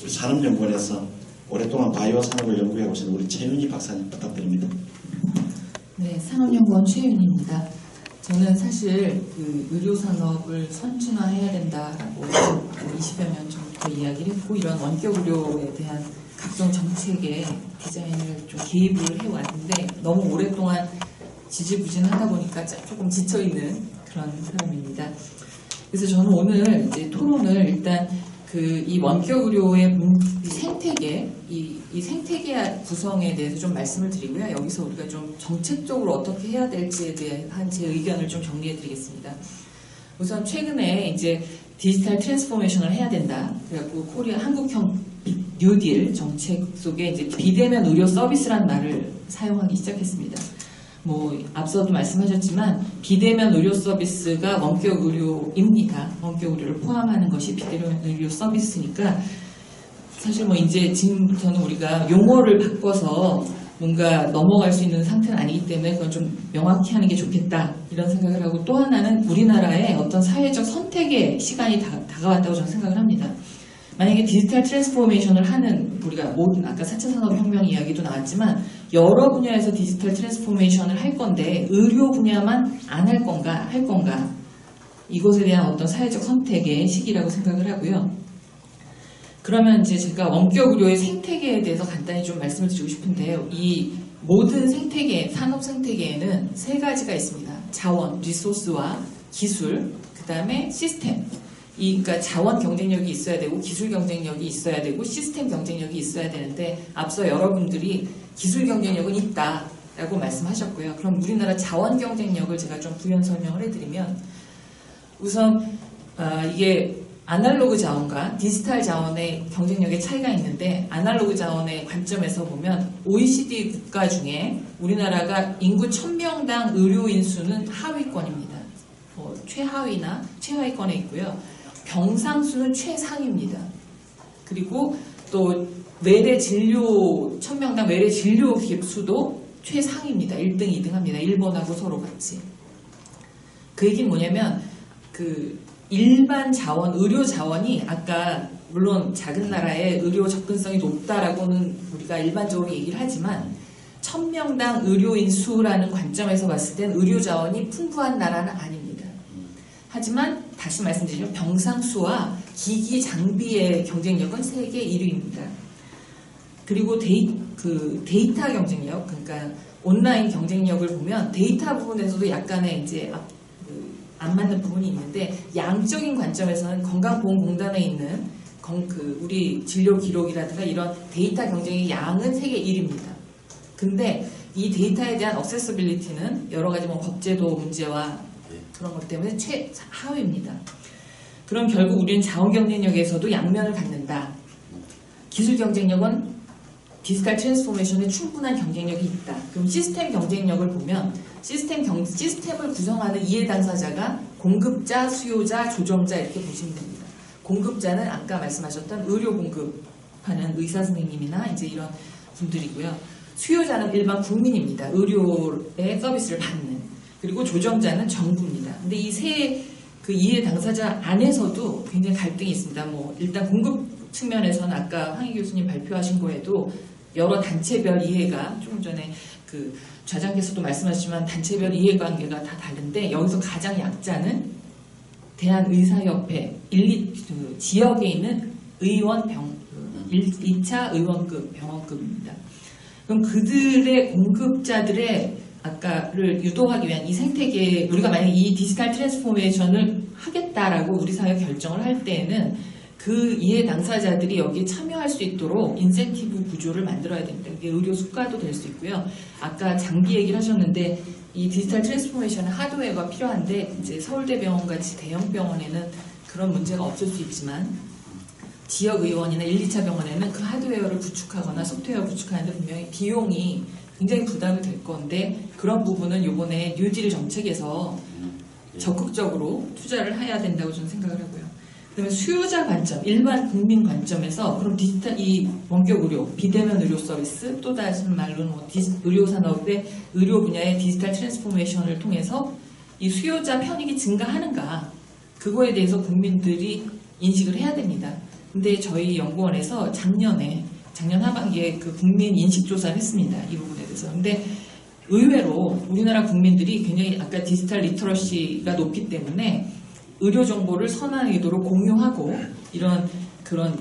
산업연구원에서 오랫동안 바이오 산업을 연구해 오신 우리 최윤희 박사님 부탁드립니다. 네, 산업연구원 최윤희입니다. 저는 사실 그 의료산업을 선진화해야 된다라고 20여 년 전부터 이야기를 했고, 이런 원격 의료에 대한 각종 정책의 디자인을 좀 개입을 해왔는데 너무 오랫동안 지지부진하다 보니까 조금 지쳐있는 그런 사람입니다. 그래서 저는 오늘 이제 토론을 일단 이 원격 의료의 생태계, 이 생태계 구성에 대해서 좀 말씀을 드리고요. 여기서 우리가 좀 정책적으로 어떻게 해야 될지에 대한 제 의견을 좀 정리해 드리겠습니다. 우선 최근에 이제 디지털 트랜스포메이션을 해야 된다. 그래갖고 코리아 한국형 뉴딜 정책 속에 이제 비대면 의료 서비스라는 말을 사용하기 시작했습니다. 뭐 앞서도 말씀하셨지만 비대면 의료 서비스가 원격 의료입니다. 원격 의료를 포함하는 것이 비대면 의료 서비스니까 사실 뭐 이제 지금부터는 우리가 용어를 바꿔서 뭔가 넘어갈 수 있는 상태는 아니기 때문에 그건 좀 명확히 하는 게 좋겠다, 이런 생각을 하고, 또 하나는 우리나라의 어떤 사회적 선택의 시간이 다가왔다고 저는 생각을 합니다. 만약에 디지털 트랜스포메이션을 하는 우리가 모든 아까 4차 산업혁명 이야기도 나왔지만 여러 분야에서 디지털 트랜스포메이션을 할 건데 의료 분야만 안 할 건가 할 건가, 이것에 대한 어떤 사회적 선택의 시기라고 생각을 하고요. 그러면 이제 제가 원격 의료의 생태계에 대해서 간단히 좀 말씀을 드리고 싶은데요. 이 모든 생태계, 산업 생태계에는 세 가지가 있습니다. 자원, 리소스와 기술, 그 다음에 시스템. 그러니까 자원 경쟁력이 있어야 되고 기술 경쟁력이 있어야 되고 시스템 경쟁력이 있어야 되는데 앞서 여러분들이 기술 경쟁력은 있다라고 말씀하셨고요. 그럼 우리나라 자원 경쟁력을 제가 좀 부연 설명을 해드리면 우선 이게 아날로그 자원과 디지털 자원의 경쟁력의 차이가 있는데 아날로그 자원의 관점에서 보면 OECD 국가 중에 우리나라가 인구 1000명당 의료인 수는 하위권입니다. 최하위나 최하위권에 있고요. 병상 수는 최상입니다. 그리고 또 외래 진료 1000명당 외래 진료 기업 수도 최상입니다. 1등, 2등 합니다. 일본하고 서로 같이. 그 얘기는 뭐냐면 그 일반 자원, 의료 자원이 아까 물론 작은 나라의 의료 접근성이 높다라고는 우리가 일반적으로 얘기를 하지만 1000명당 의료인 수라는 관점에서 봤을 땐 의료 자원이 풍부한 나라는 아닙니다. 하지만 다시 말씀드리면 병상 수와 기기 장비의 경쟁력은 세계 1위입니다. 그리고 데이터 경쟁력, 그러니까 온라인 경쟁력을 보면 데이터 부분에서도 약간의 이제 안 맞는 부분이 있는데 양적인 관점에서는 건강보험공단에 있는 우리 진료 기록이라든가 이런 데이터 경쟁의 양은 세계 1위입니다. 근데 이 데이터에 대한 액세서빌리티는 여러 가지 법제도 문제와 그런 것 때문에 최하위입니다. 그럼 결국 우리는 자원 경쟁력에서도 양면을 갖는다. 기술 경쟁력은 디지털 트랜스포메이션에 충분한 경쟁력이 있다. 그럼 시스템 경쟁력을 보면 시스템을 구성하는 이해 당사자가 공급자, 수요자, 조정자 이렇게 보시면 됩니다. 공급자는 아까 말씀하셨던 의료 공급하는 의사 선생님이나 이제 이런 분들이고요. 수요자는 일반 국민입니다. 의료의 서비스를 받는. 그리고 조정자는 정부입니다. 근데 이 세 이해 당사자 안에서도 굉장히 갈등이 있습니다. 일단 공급 측면에서는 아까 황희 교수님 발표하신 거에도 여러 단체별 이해가 조금 전에 좌장께서도 말씀하셨지만 단체별 이해관계가 다 다른데 여기서 가장 약자는 대한의사협회 지역에 있는 1차 의원급 병원급입니다. 그럼 그들의 공급자들의 아까를 유도하기 위한 이 생태계 우리가 만약 이 디지털 트랜스포메이션을 하겠다라고 우리 사회가 결정을 할 때에는 그 이해 당사자들이 여기에 참여할 수 있도록 인센티브 구조를 만들어야 됩니다. 이게 의료 수가도 될 수 있고요. 아까 장비 얘기를 하셨는데 이 디지털 트랜스포메이션은 하드웨어가 필요한데 이제 서울대병원 같이 대형 병원에는 그런 문제가 없을 수 있지만 지역 의원이나 1, 2차 병원에는 그 하드웨어를 구축하거나 소프트웨어 구축하는데 분명히 비용이 굉장히 부담이 될 건데 그런 부분은 이번에 뉴딜 정책에서 적극적으로 투자를 해야 된다고 저는 생각을 하고요. 그다음에 수요자 관점, 일반 국민 관점에서 그럼 디지털 이 원격 의료, 비대면 의료 서비스, 또 다른 말로는 의료 산업의 의료 분야의 디지털 트랜스포메이션을 통해서 이 수요자 편익이 증가하는가 그거에 대해서 국민들이 인식을 해야 됩니다. 근데 저희 연구원에서 작년 하반기에 국민 인식 조사를 했습니다. 이 부분에 대해서. 근데 의외로 우리나라 국민들이 굉장히 아까 디지털 리터러시가 높기 때문에 의료 정보를 선한 의도로 공유하고 이런 그런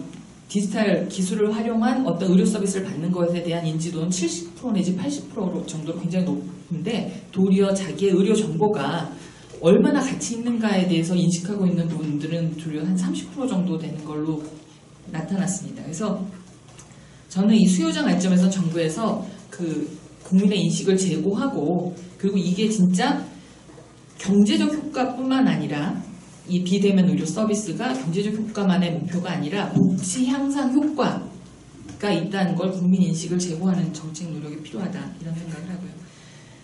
디지털 기술을 활용한 어떤 의료 서비스를 받는 것에 대한 인지도는 70% 내지 80% 정도로 굉장히 높은데 도리어 자기의 의료 정보가 얼마나 가치 있는가에 대해서 인식하고 있는 분들은 도리어 한 30% 정도 되는 걸로 나타났습니다. 그래서 저는 이 수요자 관점에서 정부에서 국민의 인식을 제고하고 그리고 이게 진짜 경제적 효과뿐만 아니라 이 비대면 의료 서비스가 경제적 효과만의 목표가 아니라 복지 향상 효과가 있다는 걸 국민 인식을 제고하는 정책 노력이 필요하다 이런 생각을 하고요.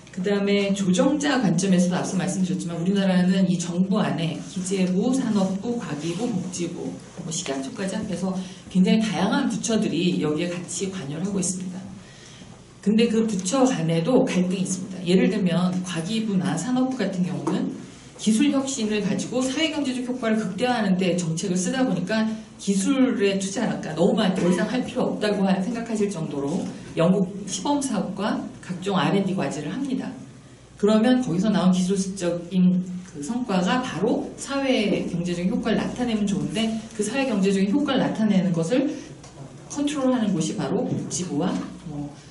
그 다음에 조정자 관점에서도 앞서 말씀드렸지만 우리나라는 이 정부 안에 기재부, 산업부, 과기부, 복지부, 식약처까지 합해서 굉장히 다양한 부처들이 여기에 같이 관여를 하고 있습니다. 근데 그 부처 간에도 갈등이 있습니다. 예를 들면 과기부나 산업부 같은 경우는 기술 혁신을 가지고 사회경제적 효과를 극대화하는 데 정책을 쓰다 보니까 기술의 투자가 너무 많이 더 이상 할 필요 없다고 생각하실 정도로 영국 시범사업과 각종 R&D 과제를 합니다. 그러면 거기서 나온 기술적인 성과가 바로 사회경제적인 효과를 나타내면 좋은데 그 사회경제적인 효과를 나타내는 것을 컨트롤하는 곳이 바로 복지부와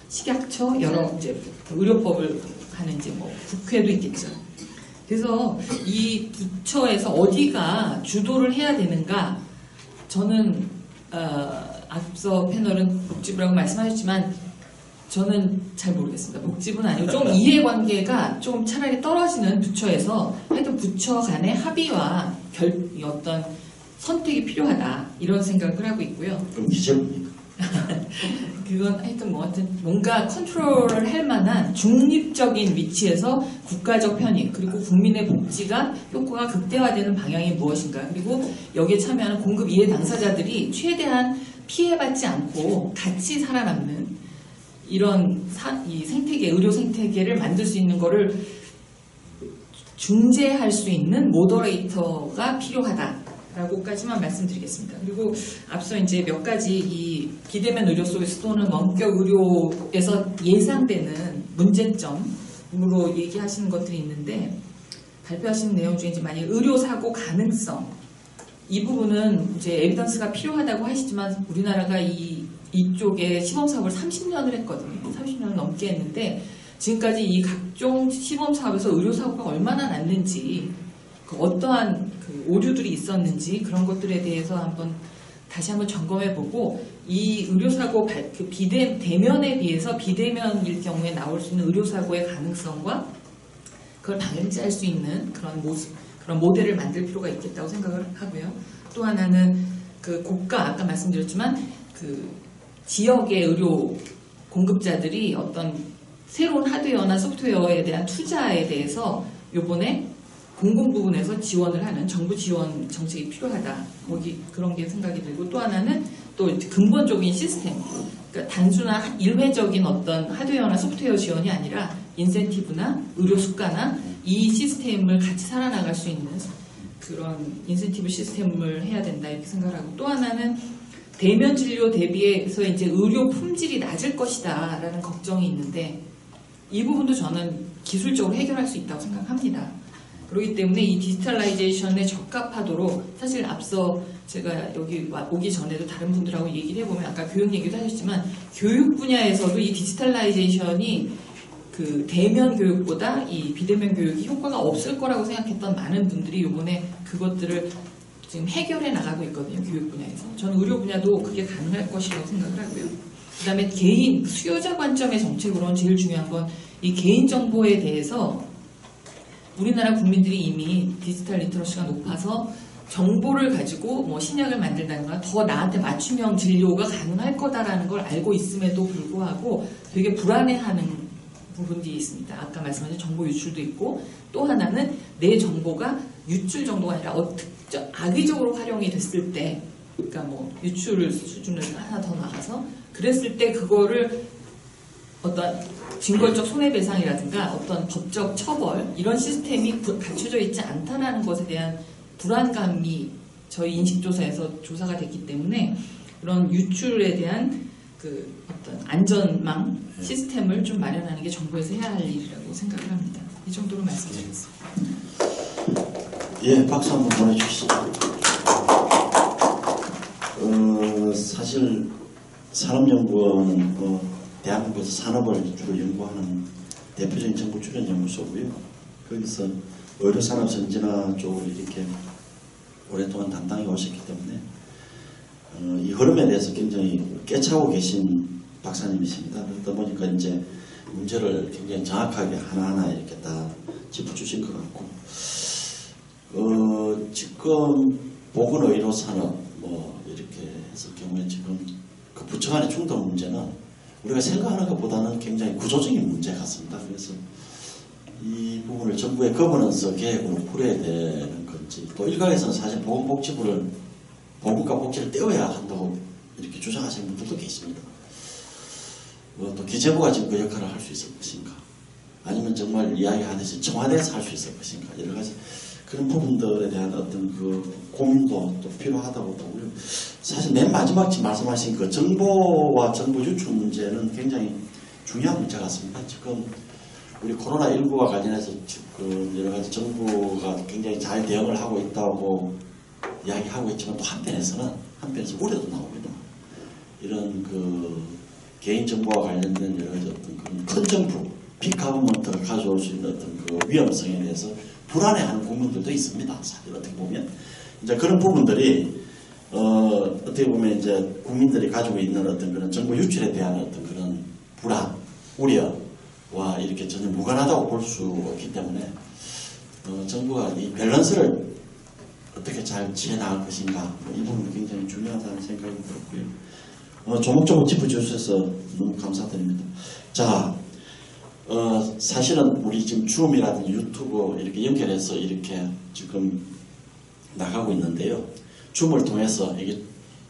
식약처 여러 이제 의료법을 하는 이제 국회도 있겠죠. 그래서 이 부처에서 어디가 주도를 해야 되는가, 저는 앞서 패널은 복지부라고 말씀하셨지만 저는 잘 모르겠습니다. 복지부는 아니고 좀 이해관계가 좀 차라리 떨어지는 부처에서 하여튼 부처 간의 합의와 어떤 선택이 필요하다, 이런 생각을 하고 있고요. 그럼 기재부입니까? 그건 하여튼 뭐 하여튼 뭔가 컨트롤을 할 만한 중립적인 위치에서 국가적 편익 그리고 국민의 복지가 효과가 극대화되는 방향이 무엇인가, 그리고 여기에 참여하는 공급 이해 당사자들이 최대한 피해받지 않고 같이 살아남는 이런 이 생태계, 의료 생태계를 만들 수 있는 거를 중재할 수 있는 모더레이터가 필요하다라고까지만 말씀드리겠습니다. 그리고 앞서 이제 몇 가지 이 비대면 의료 서비스 또는 원격 의료에서 예상되는 문제점으로 얘기하시는 것들이 있는데, 발표하시는 내용 중에 이제 만약 의료 사고 가능성, 이 부분은 이제 에비던스가 필요하다고 하시지만 우리나라가 이쪽에 시범 사업을 30년을 했거든요. 30년을 넘게 했는데 지금까지 이 각종 시범 사업에서 의료 사고가 얼마나 났는지, 어떠한 그 오류들이 있었는지 그런 것들에 대해서 다시 한번 점검해보고, 이 의료사고 대면에 비해서 비대면일 경우에 나올 수 있는 의료사고의 가능성과 그걸 방지할 수 있는 그런 모델을 만들 필요가 있겠다고 생각을 하고요. 또 하나는 그 고가, 아까 말씀드렸지만 그 지역의 의료 공급자들이 어떤 새로운 하드웨어나 소프트웨어에 대한 투자에 대해서 요번에 공공 부분에서 지원을 하는 정부 지원 정책이 필요하다. 그런 게 생각이 들고, 또 하나는 또 근본적인 시스템. 그러니까 단순한 일회적인 어떤 하드웨어나 소프트웨어 지원이 아니라 인센티브나 의료 수가나 이 시스템을 같이 살아나갈 수 있는 그런 인센티브 시스템을 해야 된다, 이렇게 생각을 하고, 또 하나는 대면 진료 대비해서 이제 의료 품질이 낮을 것이다라는 걱정이 있는데, 이 부분도 저는 기술적으로 해결할 수 있다고 생각합니다. 그렇기 때문에 이 디지털라이제이션에 적합하도록, 사실 앞서 제가 여기 오기 전에도 다른 분들하고 얘기를 해보면 아까 교육 얘기도 하셨지만 교육 분야에서도 이 디지털라이제이션이 그 대면 교육보다 이 비대면 교육이 효과가 없을 거라고 생각했던 많은 분들이 이번에 그것들을 지금 해결해 나가고 있거든요. 교육 분야에서. 저는 의료 분야도 그게 가능할 것이라고 생각을 하고요. 그 다음에 개인, 수요자 관점의 정책으로는 제일 중요한 건 이 개인정보에 대해서 우리나라 국민들이 이미 디지털 리터러시가 높아서 정보를 가지고 뭐 신약을 만든다든가 더 나한테 맞춤형 진료가 가능할 거다라는 걸 알고 있음에도 불구하고 되게 불안해하는 부분들이 있습니다. 아까 말씀하신 정보 유출도 있고, 또 하나는 내 정보가 유출 정도가 아니라 악의적으로 활용이 됐을 때, 그러니까 뭐 유출 수준을 하나 더 나가서 그랬을 때 그거를 어떤 징벌적 손해배상이라든가 어떤 법적 처벌, 이런 시스템이 갖춰져 있지 않다라는 것에 대한 불안감이 저희 인식조사에서 조사가 됐기 때문에 그런 유출에 대한 그 어떤 안전망 시스템을 좀 마련하는 게 정부에서 해야 할 일이라고 생각을 합니다. 이 정도로 말씀드리겠습니다. 예, 박수 한번 보내주시죠. 사실 산업연구원은 대한민국에서 산업을 주로 연구하는 대표적인 정부 출연 연구소고요. 거기서 의료산업 선진화 쪽을 이렇게 오랫동안 담당해 오셨기 때문에 이 흐름에 대해서 굉장히 깨차고 계신 박사님이십니다. 그러다 보니까 이제 문제를 굉장히 정확하게 하나하나 이렇게 다 짚어주신 것 같고, 지금 보건의료산업 뭐 이렇게 해서 경우에 지금 그 부처 간의 충돌 문제는 우리가 생각하는 것보다는 굉장히 구조적인 문제 같습니다. 그래서 이 부분을 정부의 거버넌스 계획으로 풀어야 되는 건지, 또 일각에서는 사실 보건복지부를 보건과 복지를 떼어야 한다고 이렇게 주장하시는 분들도 계십니다. 또 기재부가 지금 그 역할을 할 수 있을 것인가, 아니면 정말 이야기하듯이 청와대에서 할 수 있을 것인가, 여러 가지 그런 부분들에 대한 어떤 그 고민도 또 필요하다고 보고요. 사실 맨 마지막 말씀하신 그 정보와 정보 유출 문제는 굉장히 중요한 문제 같습니다. 지금 우리 코로나19가 관련해서 지금 여러 가지 정부가 굉장히 잘 대응을 하고 있다고 이야기하고 있지만, 또 한편에서 우려도 나오거든요. 이런 그 개인정보와 관련된 여러 가지 어떤 그런 큰 정부, 빅가버먼트가 가져올 수 있는 어떤 그 위험성에 대해서 불안해하는 국민들도 있습니다. 사실 어떻게 보면 이제 그런 부분들이 어떻게 보면 이제 국민들이 가지고 있는 어떤 그런 정보 유출에 대한 어떤 그런 불안, 우려와 이렇게 전혀 무관하다고 볼 수 없기 때문에 정부가 이 밸런스를 어떻게 잘 지어나갈 것인가 이 부분이 굉장히 중요하다는 생각이 들었고요. 조목조목 짚어주셔서 너무 감사드립니다. 자, 사실은 우리 지금 줌이라든지 유튜브 이렇게 연결해서 이렇게 지금 나가고 있는데요. 줌을 통해서 이게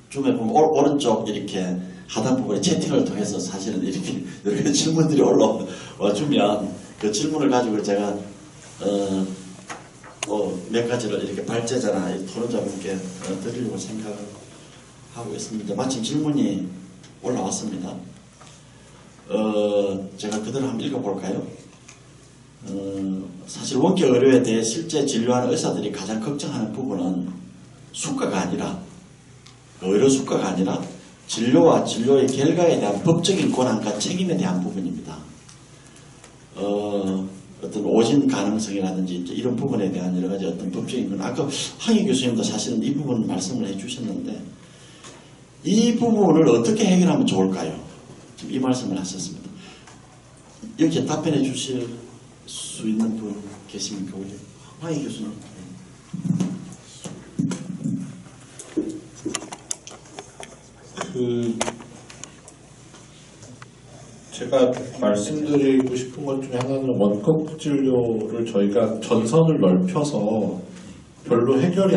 줌에 보면 오른쪽 이렇게 하단 부분에 채팅을 통해서 사실은 이렇게 여러 가지 질문들이 올라와 주면 그 질문을 가지고 제가 몇 가지를 이렇게 발제자나 토론자분께 드리려고 생각을 하고 있습니다. 마침 질문이 올라왔습니다. 제가 그대로 한번 읽어볼까요? 사실 원격 의료에 대해 실제 진료하는 의사들이 가장 걱정하는 부분은 수가가 아니라 의료 수가가 아니라 진료와 진료의 결과에 대한 법적인 권한과 책임에 대한 부분입니다. 어떤 오진 가능성이라든지 이런 부분에 대한 여러 가지 어떤 법적인 건 아까 황희 교수님도 사실은 이 부분 말씀을 해주셨는데 이 부분을 어떻게 해결하면 좋을까요? 지금 이 말씀을 하셨습니다. 여기에 답변해 주실 수 있는 분 계십니까? 우리 황희 교수님. 제가 말씀드리고 싶은 것 중에 하나는 원격 진료를 저희가 전선을 넓혀서 별로 해결이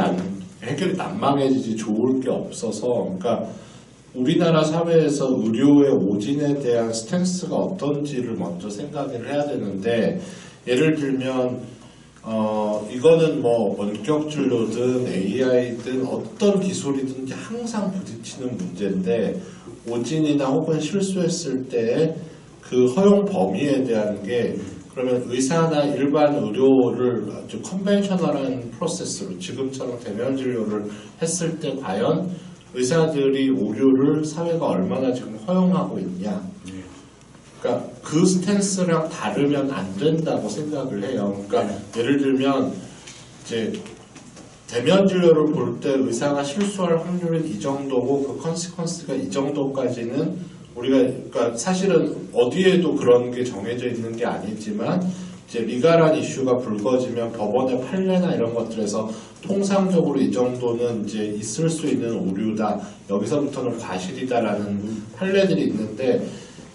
난망해지지 좋을 게 없어서, 그러니까 우리나라 사회에서 의료의 오진에 대한 스탠스가 어떤지를 먼저 생각을 해야 되는데, 예를 들면 이거는 뭐 원격 진료든 AI든 어떤 기술이든지 항상 부딪히는 문제인데, 오진이나 혹은 실수했을 때 그 허용 범위에 대한 게, 그러면 의사나 일반 의료를 아주 컨벤셔널한 프로세스로 지금처럼 대면 진료를 했을 때 과연 의사들이 오류를 사회가 얼마나 지금 허용하고 있냐. 그러니까 그 스탠스랑 다르면 안 된다고 생각을 해요. 그러니까 예를 들면 이제 대면 진료를 볼 때 의사가 실수할 확률은 이 정도고 그 컨시퀀스가 이 정도까지는 우리가, 그러니까 사실은 어디에도 그런 게 정해져 있는 게 아니지만 이제 리갈한 이슈가 불거지면 법원의 판례나 이런 것들에서 통상적으로 이 정도는 이제 있을 수 있는 오류다, 여기서부터는 과실이다라는 판례들이 있는데,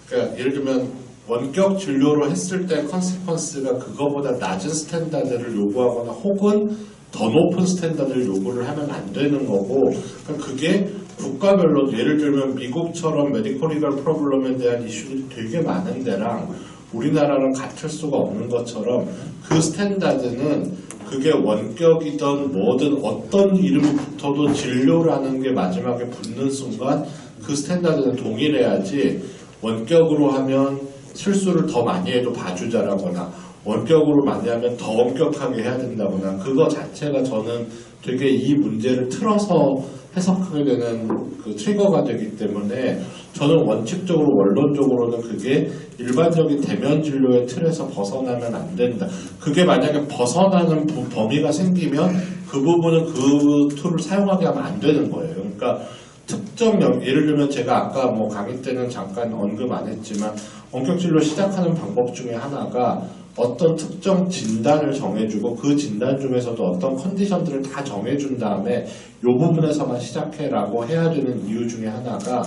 그러니까 예를 들면 원격 진료로 했을 때 컨시퀀스가 그거보다 낮은 스탠다드를 요구하거나 혹은 더 높은 스탠다드를 요구를 하면 안 되는 거고, 그러니까 그게 국가별로 예를 들면 미국처럼 메디컬 리걸 프로블럼에 대한 이슈들이 되게 많은 데랑 우리나라랑 같을 수가 없는 것처럼 그 스탠다드는 그게 원격이든 뭐든 어떤 이름이 붙어도 진료라는 게 마지막에 붙는 순간 그 스탠다드는 동일해야지, 원격으로 하면 실수를 더 많이 해도 봐주자라거나 원격으로 많이 하면 더 엄격하게 해야 된다거나, 그거 자체가 저는 되게 이 문제를 틀어서 해석하게 되는 그 트리거가 되기 때문에 저는 원칙적으로 원론적으로는 그게 일반적인 대면 진료의 틀에서 벗어나면 안 된다. 그게 만약에 벗어나는 범위가 생기면 그 부분은 그 툴을 사용하게 하면 안 되는 거예요. 그러니까 특정 예를 들면 제가 아까 뭐 강의 때는 잠깐 언급 안 했지만 원격 진료 시작하는 방법 중에 하나가 어떤 특정 진단을 정해주고 그 진단 중에서도 어떤 컨디션들을 다 정해준 다음에 이 부분에서만 시작해라고 해야 되는 이유 중에 하나가,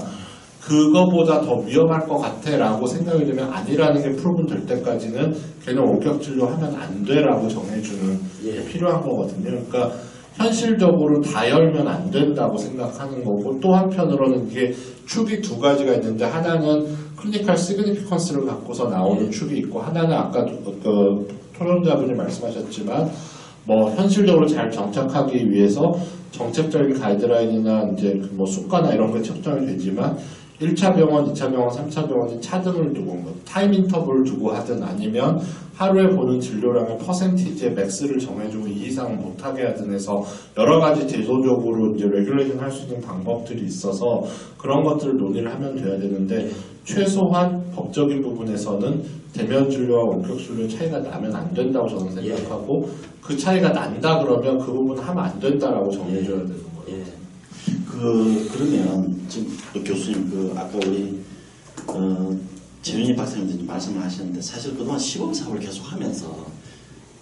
그거보다 더 위험할 것 같아 라고 생각이 되면 아니라는 게 프루븐 될 때까지는 걔는 원격 진료하면 안 돼라고 정해주는 게 필요한 거거든요. 그러니까 현실적으로 다 열면 안 된다고 생각하는 거고, 또 한편으로는 이게 축이 두 가지가 있는데, 하나는 클리니컬 시그니피컨스를 갖고서 나오는 축이 있고, 하나는 아까 그 토론자분이 말씀하셨지만 뭐 현실적으로 잘 정착하기 위해서 정책적인 가이드라인이나 이제 뭐 수가나 이런 게 책정이 되지만 1차 병원, 2차 병원, 3차 병원이 차등을 두고 뭐 타임 인터벌을 두고 하든 아니면 하루에 보는 진료량의 퍼센티지의 맥스를 정해주고 이 이상은 못하게 하든 해서 여러 가지 제도적으로 이제 레귤레이션 할 수 있는 방법들이 있어서 그런 것들을 논의를 하면 돼야 되는데, 최소한 법적인 부분에서는 대면 진료와 원격 진료의 차이가 나면 안 된다고 저는 생각하고 그 차이가 난다 그러면 그 부분은 하면 안 된다라고 정해줘야 되는 거예요. 예. 그러면 지금 교수님 아까 우리 최윤희 박사님도 말씀을 하셨는데 사실 그동안 시범사업을 계속 하면서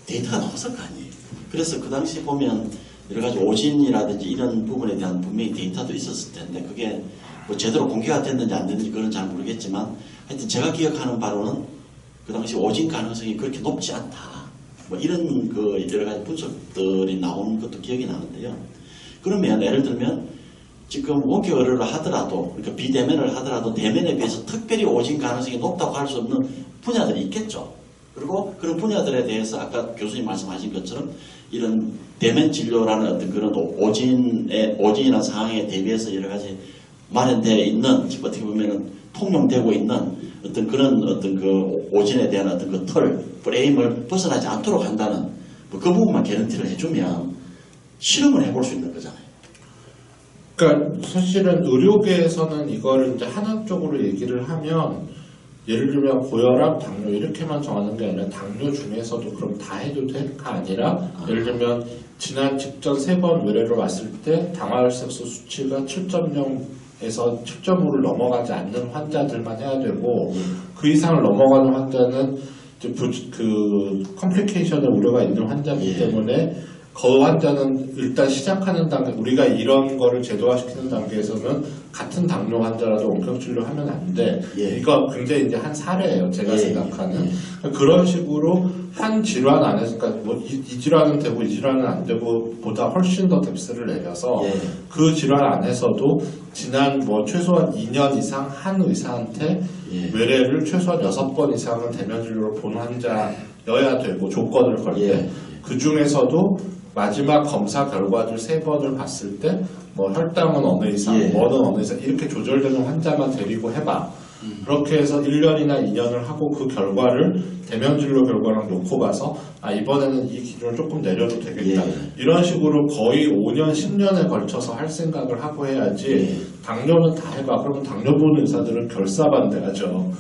데이터가 나왔을 거 아니에요. 그래서 그 당시 보면 여러 가지 오진이라든지 이런 부분에 대한 분명히 데이터도 있었을 텐데 그게 뭐 제대로 공개가 됐는지 안 됐는지 그건 잘 모르겠지만 하여튼 제가 기억하는 바로는 그 당시 오진 가능성이 그렇게 높지 않다. 뭐 이런 여러 가지 분석들이 나온 것도 기억이 나는데요. 그러면 예를 들면 지금 원격 의료를 하더라도 그러니까 비대면을 하더라도 대면에 비해서 특별히 오진 가능성이 높다고 할 수 없는 분야들이 있겠죠. 그리고 그런 분야들에 대해서 아까 교수님 말씀하신 것처럼 이런 대면 진료라는 어떤 그런 오진이나 상황에 대비해서 여러 가지 마련되어 있는 어떻게 보면은 통용되고 있는 어떤 그런 어떤 그 오진에 대한 어떤 그 틀, 프레임을 벗어나지 않도록 한다는 그 부분만 개런티를 해주면 실험을 해볼 수 있는 거잖아요. 그러니까 사실은 의료계에서는 이거를 이제 하나 쪽으로 얘기를 하면 예를 들면 고혈압, 당뇨 이렇게만 정하는 게 아니라 당뇨 중에서도 그럼 다 해도 될까 아니라 예를 들면 지난 직전 3번 의뢰를 왔을 때 당화혈색소 수치가 7.0에서 7.5를 넘어가지 않는 환자들만 해야 되고 그 이상을 넘어가는 환자는 이제 그 컴플리케이션의 우려가 있는 환자이기 때문에 그 환자는 일단 시작하는 단계, 우리가 이런 거를 제도화시키는 단계에서는 같은 당뇨 환자라도 원격 진료하면 안 돼. 이거 굉장히 이제 한 사례예요. 제가 생각하는. 그런 식으로 한 질환 안에서, 그러니까 뭐 이 질환은 되고 이 질환은 안 되고 보다 훨씬 더 뎁스를 내려서 그 질환 안에서도 지난 뭐 최소한 2년 이상 한 의사한테 외래를 최소한 6번 이상은 대면 진료로 본 환자여야 되고 조건을 걸 때 그 중에서도 마지막 검사 결과들 3번을 봤을 때 뭐 혈당은 어느 이상, 뭐는 어느 이상 이렇게 조절되는 환자만 데리고 해봐. 그렇게 해서 1년이나 2년을 하고 그 결과를 대면 진료 결과랑 놓고 봐서 이번에는 이 기준을 조금 내려도 되겠다. 이런 식으로 거의 5년, 10년에 걸쳐서 할 생각을 하고 해야지 당뇨는 다 해봐. 그러면 당뇨 보는 의사들은 결사반대하죠.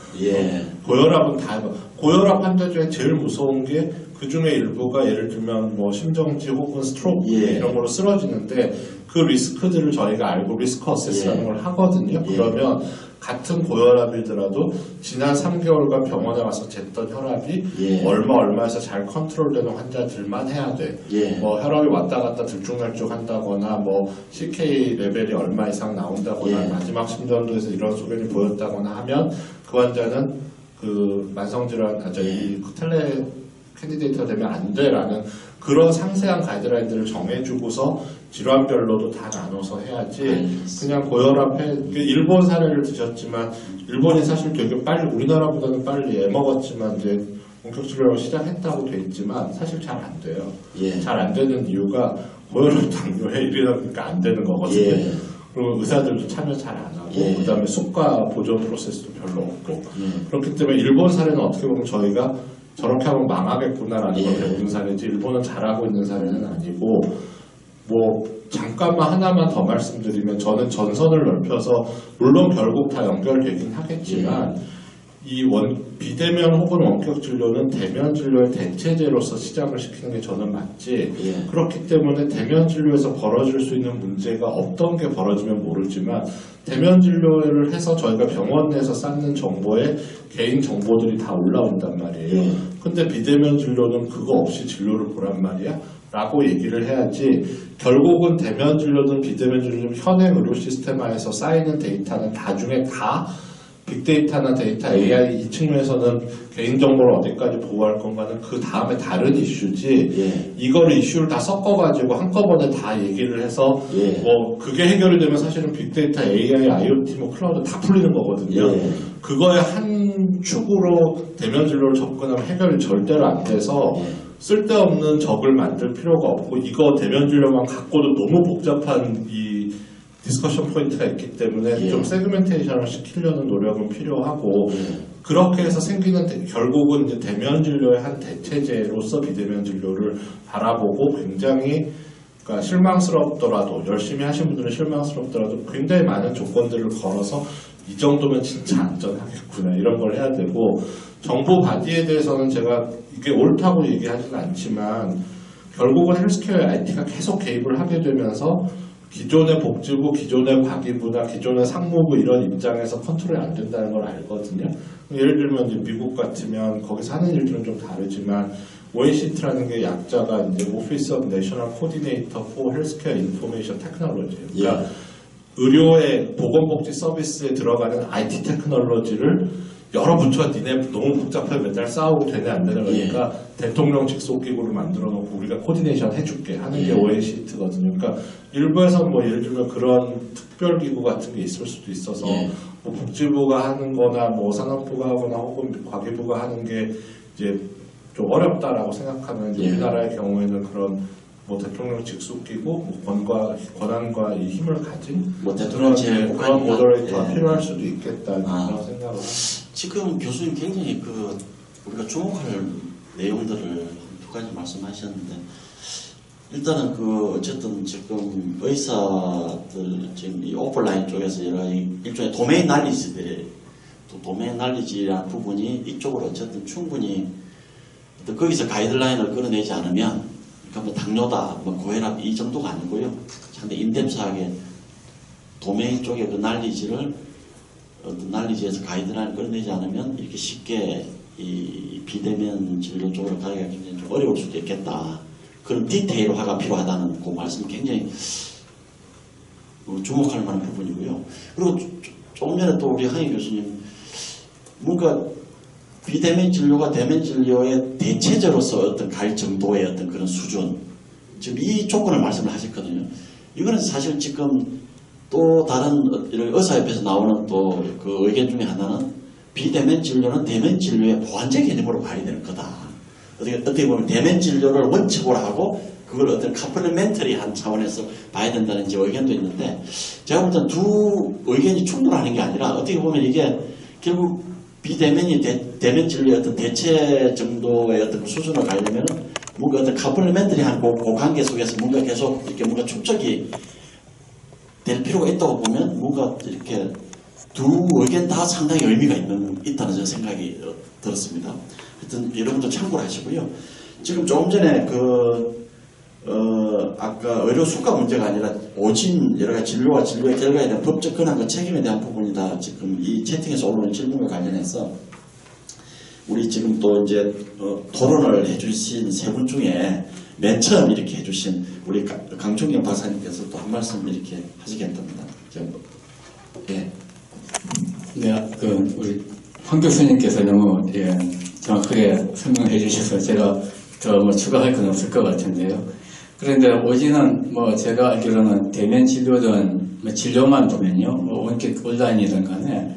고혈압은 다 해봐. 고혈압 환자 중에 제일 무서운 게 그 중에 일부가 예를 들면 뭐 심정지 혹은 스트로크 이런 걸로 쓰러지는데 그 리스크들을 저희가 알고 리스크 어세스라는 걸 하거든요. 그러면 같은 고혈압이더라도 지난 3개월간 병원에 와서 쟀던 혈압이 얼마에서 잘 컨트롤되는 환자들만 해야 돼. 뭐 혈압이 왔다 갔다 들쭉날쭉 한다거나 뭐 CK 레벨이 얼마 이상 나온다거나 마지막 심전도에서 이런 소견이 보였다거나 하면 그 환자는 그 만성질환, 텔레 캔디데이트가 되면 안 돼라는 그런 상세한 가이드라인들을 정해주고서 질환별로도 다 나눠서 해야지 그냥 고혈압에 일본 사례를 드셨지만 일본이 사실 되게 빨리 우리나라보다는 빨리 애먹었지만 이제 원격 진료를 시작했다고 돼 있지만 사실 잘 안 돼요. 잘 안 되는 이유가 고혈압 당뇨에 이러니까 안 되는 거거든요. 그리고 의사들도 참여 잘 안 하고 그다음에 숙과 보존 프로세스도 별로 없고 그렇기 때문에 일본 사례는 어떻게 보면 저희가 저렇게 하면 망하겠구나라는 걸 배우는 사례지 일본은 잘하고 있는 사례는 아니고 뭐 잠깐만 하나만 더 말씀드리면 저는 전선을 넓혀서 물론 결국 다 연결되긴 하겠지만 이 비대면 혹은 원격 진료는 대면 진료의 대체제로서 시작을 시키는 게 저는 맞지 그렇기 때문에 대면 진료에서 벌어질 수 있는 문제가 어떤 게 벌어지면 모르지만 대면 진료를 해서 저희가 병원 내에서 쌓는 정보에 개인 정보들이 다 올라온단 말이에요. 근데 비대면 진료는 그거 없이 진료를 보란 말이야? 라고 얘기를 해야지 결국은 대면 진료든 비대면 진료든 현행 의료 시스템화에서 쌓이는 데이터는 나중에 다 빅데이터나 데이터 AI 이 측면에서는 개인정보를 어디까지 보호할 건가는 그 다음에 다른 이슈지 이거를 이슈를 다 섞어가지고 한꺼번에 다 얘기를 해서 뭐 그게 해결이 되면 사실은 빅데이터, AI, IoT, 뭐 클라우드 다 풀리는 거거든요. 그거의 한 축으로 대면 진료를 접근하면 해결이 절대로 안 돼서 쓸데없는 적을 만들 필요가 없고 이거 대면 진료만 갖고도 너무 복잡한 이 디스커션 포인트가 있기 때문에 좀 세그멘테이션을 시키려는 노력은 필요하고 그렇게 해서 생기는 결국은 이제 대면 진료의 한 대체제로서 비대면 진료를 바라보고 굉장히 그러니까 실망스럽더라도 열심히 하신 분들은 실망스럽더라도 굉장히 많은 조건들을 걸어서 이 정도면 진짜 안전하겠구나 이런 걸 해야 되고 정보 바디에 대해서는 제가 이게 옳다고 얘기하지는 않지만 결국은 헬스케어에 IT가 계속 개입을 하게 되면서 기존의 복지부, 기존의 과기부나 기존의 상무부 이런 입장에서 컨트롤이 안 된다는 걸 알거든요. 예를 들면 이제 미국 같으면 거기서 하는 일들은 좀 다르지만 ONCT라는 게 약자가 이제 Office of National Coordinator for Healthcare Information Technology예요. 그러니까 의료의 보건복지 서비스에 들어가는 IT 테크놀로지를 여러 부처가 니네 너무 복잡하게 맨날 싸우고 되네 안 되네 그러니까 대통령 직속기구를 만들어 놓고 우리가 코디네이션 해줄게 하는 게 ONCT거든요. 그러니까 일부에서 뭐 예를 들면 그런 특별기구 같은 게 있을 수도 있어서 뭐 복지부가 하는 거나 뭐 산업부가 하거나 혹은 과기부가 하는 게 이제 좀 어렵다라고 생각하는 이제 우리나라의 경우에는 그런 뭐 대통령 직속기구, 뭐 권한과 이 힘을 가진 뭐 대통령 그런 모더레이터가 필요할 수도 있겠다 그런 생각을 지금 교수님 굉장히 우리가 주목할 내용들을 두 가지 말씀하셨는데 일단은 어쨌든 지금 의사들 지금 이 오프라인 쪽에서 여러 가지 일종의 도메인 날리지들이 또 도메인 날리지라는 부분이 이쪽으로 어쨌든 충분히 거기서 가이드라인을 끌어내지 않으면 그러니까 뭐 당뇨다, 뭐 고혈압 이 정도가 아니고요. 상당히 인뎀스하게 도메인 쪽의 그 난리지를 어떤 난리지에서 가이드라인을 끌어내지 않으면 이렇게 쉽게 이 비대면 진료 쪽으로 가기가 굉장히 좀 어려울 수도 있겠다. 그런 디테일화가 필요하다는 그 말씀 굉장히 주목할 만한 부분이고요. 그리고 조금 전에 또 우리 한희 교수님 뭔가 비대면 진료가 대면 진료의 대체제로서 어떤 갈 정도의 어떤 그런 수준 지금 이 조건을 말씀을 하셨거든요. 이거는 사실 지금 또 다른 이런 의사협회에서 나오는 또 그 의견 중에 하나는 비대면 진료는 대면 진료의 보완제 개념으로 봐야 되는 거다. 어떻게 보면 대면 진료를 원칙으로 하고 그걸 어떤 카플리멘터리한 차원에서 봐야 된다는 이제 의견도 있는데 제가 볼 땐 두 의견이 충돌하는 게 아니라 어떻게 보면 이게 결국 비대면이 대면 진료의 어떤 대체 정도의 어떤 수준을 가려면 뭔가 어떤 카플리멘터리한 그 관계 속에서 뭔가 계속 이렇게 뭔가 축적이 될 필요가 있다고 보면 뭔가 이렇게 두 의견 다 상당히 의미가 있다는 저는 생각이 들었습니다. 하여튼 여러분도 참고를 하시고요. 지금 조금 전에 아까 의료 수가 문제가 아니라 오진 여러 가지 진료와 진료의 결과에 대한 법적 권한과 책임에 대한 부분이다. 지금 이 채팅에서 오르는 질문과 관련해서 우리 지금 또 이제 토론을 해주신 세 분 중에 맨 처음 이렇게 해주신 우리 강충경 박사님께서 또 한 말씀 이렇게 하시겠답니다. 예. 네, 우리 황 교수님께서 너무 정확하게 설명해 주셔서 제가 더 뭐 추가할 건 없을 것 같은데요. 그런데 오지는 뭐 제가 알기로는 대면 진료든 뭐 진료만 보면요, 뭐 원격 온라인이든 간에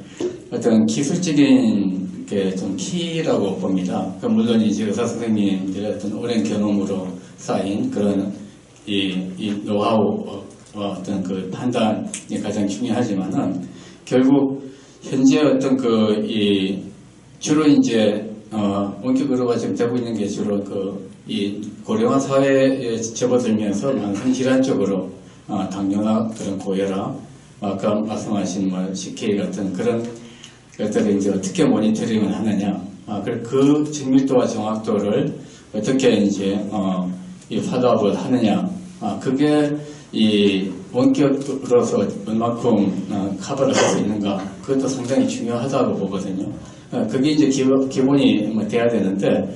어떤 기술적인 게 좀 키라고 봅니다. 물론 이제 의사 선생님들의 어떤 오랜 경험으로 쌓인 그런 이 노하우와 어떤 그 판단이 가장 중요하지만은 결국 현재 어떤 주로 이제 원격으로가 지금 되고 있는 게 주로 이 고령화 사회에 접어들면서 만성 질환 쪽으로 당뇨나 그런 고혈압, 아까 말씀하신 뭐 CK 같은 그런 것들을 이제 어떻게 모니터링을 하느냐, 그精밀도와 정확도를 어떻게 이제 이 파도업을 하느냐, 그게 이 원격으로서 얼마큼 커버를 할 수 있는가, 그것도 상당히 중요하다고 보거든요. 그게 이제 기본이 뭐 돼야 되는데,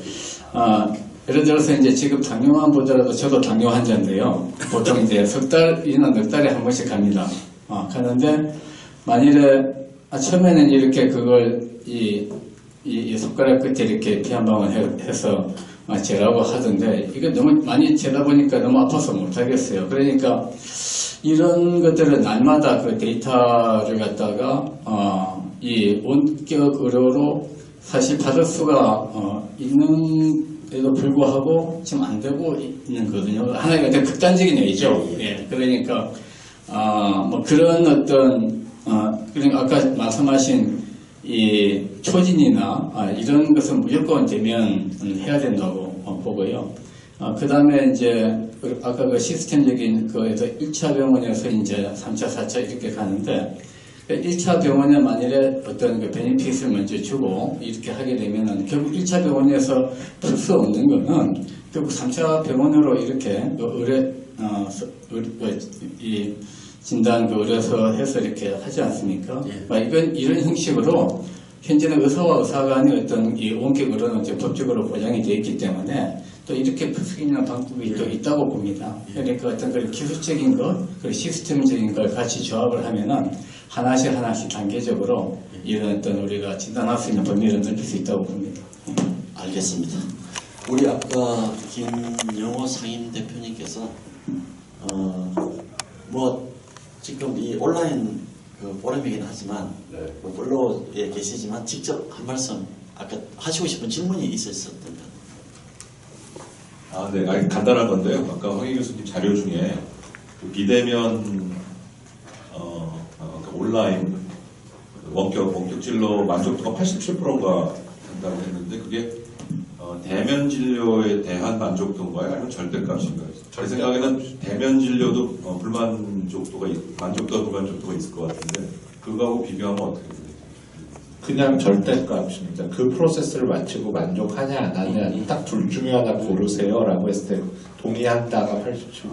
예를 들어서 이제 지금 당뇨만 보더라도 저도 당뇨 환자인데요. 보통 이제 석 달이나 넉 달에 한 번씩 갑니다. 가는데 만일에 처음에는 이렇게 그걸 이 손가락 끝에 이렇게 피 한 방울 해서 재라고 하던데 이게 너무 많이 재다 보니까 너무 아파서 못하겠어요. 그러니까 이런 것들은 날마다 그 데이터를 갖다가 이 원격 의료로 사실 받을 수가 있는데도 불구하고 지금 안 되고 있는 거거든요. 하나의 되게 극단적인 예죠. 예, 그러니까 뭐 그런 어떤 그러니까 아까 말씀하신 이 초진이나 이런 것은 무조건 되면 해야 된다고 보고요. 그 다음에 이제 아까 그 시스템적인 거에서 1차 병원에서 이제 3차, 4차 이렇게 가는데 1차 병원에 만일에 어떤 그 베네핏을 먼저 주고 이렇게 하게 되면은 결국 1차 병원에서 풀 수 없는 거는 결국 3차 병원으로 이렇게 이 진단 그 의뢰서 해서 이렇게 하지 않습니까? 예. 이런 형식으로 현재는 의사와 의사 간의 어떤 이 원격 의료는 이제 법적으로 보장이 되어 있기 때문에 또 이렇게 풀 수 있는 방법이 또 있다고 봅니다. 그러니까 어떤 그런 기술적인 것, 그리고 시스템적인 걸 같이 조합을 하면은 하나씩 단계적으로 이런 어떤 우리가 진단할 수 있는 범위를 넓힐 수 있다고 봅니다. 알겠습니다. 우리 아까 김영호 상임 대표님께서 뭐 지금 이 온라인 그 포럼이긴 하지만 뭐 본로에 계시지만 직접 한 말씀 아까 하시고 싶은 질문이 있었던데. 네. 아니, 간단한 건데요. 아까 황희 교수님 자료 중에 그 비대면 온라인 원격 진료 만족도가 87%가 된다고 했는데 그게 대면 진료에 대한 만족도인가요? 아니면 절대값인가요? 제 생각에는 대면 진료도 만족도와 불만족도가 있을 것 같은데 그거하고 비교하면 어떻게 돼요? 그냥 절대값입니다. 그 프로세스를 마치고 만족하냐 안 하냐 딱 둘 중에 하나 고르세요라고 했을 때 동의한다가 87%.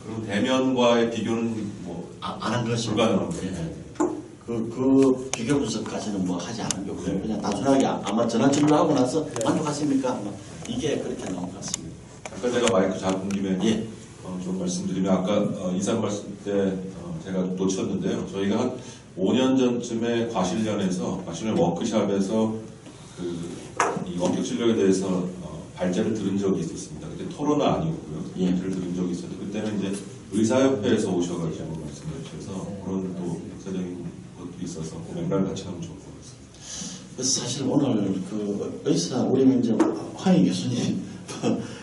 그럼 대면과의 비교는 뭐 안 한 것이 불가능한 거예요. 그 비교 분석까지는 뭐 하지 않은 거고요. 그냥 단순하게 아마 전화 진료하고 나서 만족하십니까? 아마 이게 그렇게 나온 것 같습니다. 아까 제가 마이크 잡은 김에 예. 좀 말씀드리면 아까 인사 말씀 때 제가 놓쳤는데요. 저희가 한 5년 전쯤에 과실련 워크샵에서 이 원격 진료에 대해서 발제를 들은 적이 있었습니다. 그때 토론은 아니었고요. 예. 발제를 들은 적이 있었는데 그때는 이제 의사협회에서 오셔가지고 말씀해 주셔서 그런 또 역사적인 것도 있어서 그 맥락을 같이 하면 좋을 것 같습니다. 그래서 사실 오늘 그 의사 우리 이제 황희 교수님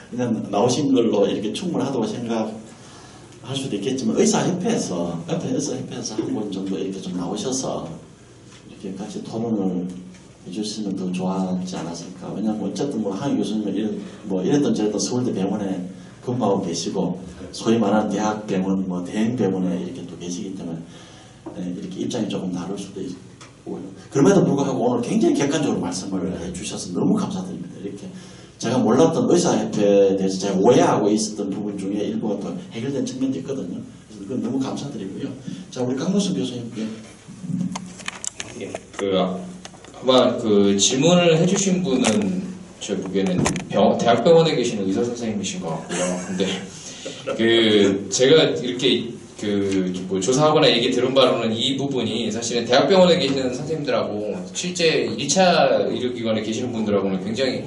그냥 나오신 걸로 이렇게 충분하다고 생각할 수도 있겠지만 의사협회에서 한 번 정도 이렇게 좀 나오셔서 이렇게 같이 토론을 해주시면 더 좋아하지 않았을까. 왜냐하면 어쨌든 뭐 황희 교수님은 이랬던 저랬던 서울대 병원에 근무하고 계시고 소위 말하는 대학병원 대행병원에 이렇게 또 계시기 때문에 이렇게 입장이 조금 다를 수도 있고 그럼에도 불구하고 오늘 굉장히 객관적으로 말씀을 해주셔서 너무 감사드립니다. 이렇게 제가 몰랐던 의사협회에 대해서 제가 오해하고 있었던 부분 중에 일부가 또 해결된 측면도 있거든요. 그래서 그건 너무 감사드리고요. 자, 우리 강문수 교수님. 아마 그 질문을 해주신 분은 제 보기에는 대학병원에 계시는 의사 선생님이신 것 같고요. 근데 제가 이렇게 조사하거나 얘기 들은 바로는 이 부분이 사실은 대학병원에 계시는 선생님들하고 실제 1차 의료기관에 계시는 분들하고는 굉장히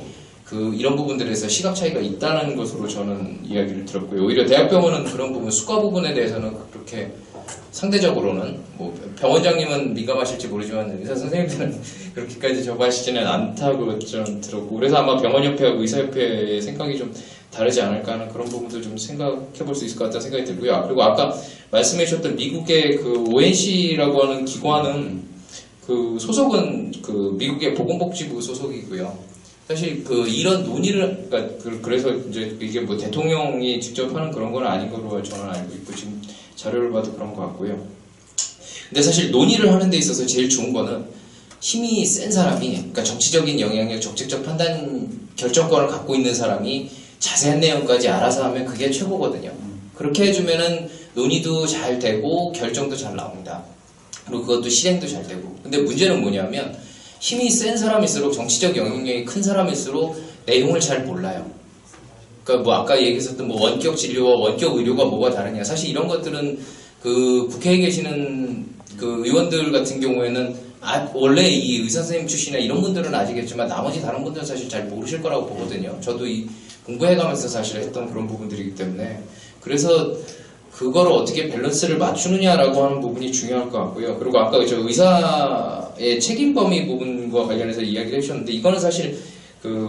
이런 부분들에서 시각 차이가 있다는 것으로 저는 이야기를 들었고요. 오히려 대학병원은 그런 부분, 수가 부분에 대해서는 그렇게 상대적으로는 병원장님은 민감하실지 모르지만 의사 선생님들은 그렇게까지 저거하시지는 않다고 좀 들었고 그래서 아마 병원협회하고 의사협회의 생각이 좀 다르지 않을까 하는 그런 부분도 좀 생각해 볼 수 있을 것 같다는 생각이 들고요. 그리고 아까 말씀해 주셨던 미국의 ONC라고 하는 기관은 소속은 미국의 보건복지부 소속이고요. 사실 이런 논의를 그래서 이제 이게 대통령이 직접 하는 그런 건 아닌 걸로 저는 알고 있고 지금 자료를 봐도 그런 것 같고요. 근데 사실 논의를 하는 데 있어서 제일 좋은 거는 힘이 센 사람이, 그러니까 정치적인 영향력, 정책적 판단 결정권을 갖고 있는 사람이 자세한 내용까지 알아서 하면 그게 최고거든요. 그렇게 해주면은 논의도 잘 되고 결정도 잘 나옵니다. 그리고 그것도 실행도 잘 되고. 근데 문제는 뭐냐면 힘이 센 사람일수록 정치적 영향력이 큰 사람일수록 내용을 잘 몰라요. 그러니까 아까 얘기했었던 원격 진료와 원격 의료가 뭐가 다르냐. 사실 이런 것들은 국회에 계시는 의원들 같은 경우에는 원래 이 의사 선생님 출신이나 이런 분들은 아시겠지만 나머지 다른 분들은 사실 잘 모르실 거라고 보거든요. 저도 공부해가면서 사실 했던 그런 부분들이기 때문에 그래서 그거를 어떻게 밸런스를 맞추느냐라고 하는 부분이 중요할 것 같고요. 그리고 아까 저 의사의 책임 범위 부분과 관련해서 이야기를 해주셨는데 이거는 사실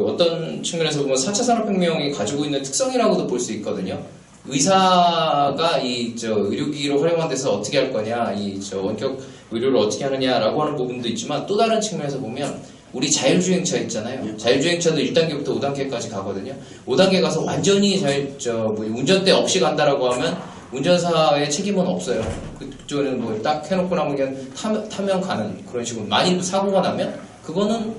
어떤 측면에서 보면 4차 산업혁명이 가지고 있는 특성이라고도 볼 수 있거든요. 의사가 의료기기를 활용한 데서 어떻게 할 거냐, 원격 의료를 어떻게 하느냐라고 하는 부분도 있지만 또 다른 측면에서 보면 우리 자율주행차 있잖아요. 자율주행차도 1단계부터 5단계까지 가거든요. 5단계 가서 완전히 운전대 없이 간다라고 하면 운전사의 책임은 없어요. 그쪽에는 뭐 딱 해놓고 나면 그냥 타면 가는 그런 식으로. 만일 사고가 나면 그거는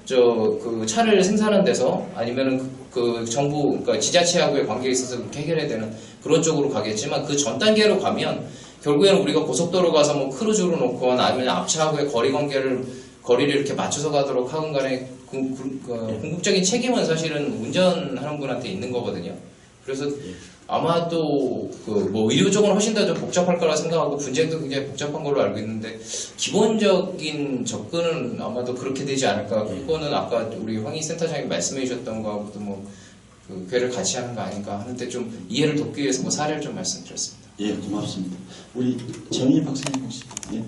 그 차를 생산한 데서 아니면은 그 정부, 그러니까 지자체하고의 관계에 있어서 그렇게 해결해야 되는 그런 쪽으로 가겠지만, 그 전 단계로 가면 결국에는 우리가 고속도로 가서 뭐 크루즈로 놓거나 아니면 앞차하고의 거리를 이렇게 맞춰서 가도록 하건 간에 궁극적인 책임은 사실은 운전하는 분한테 있는 거거든요. 그래서 아마도 뭐 의료 쪽은 훨씬 더 좀 복잡할 거라 생각하고 분쟁도 굉장히 복잡한 걸로 알고 있는데, 기본적인 접근은 아마도 그렇게 되지 않을까. 그거는 아까 우리 황희 센터장님 말씀해 주셨던 거하고도 그 괴를 같이 하는 거 아닌가 하는데, 좀 이해를 돕기 위해서 뭐 사례를 좀 말씀드렸습니다. 예, 고맙습니다. 우리 정희 박사님 혹시. 예.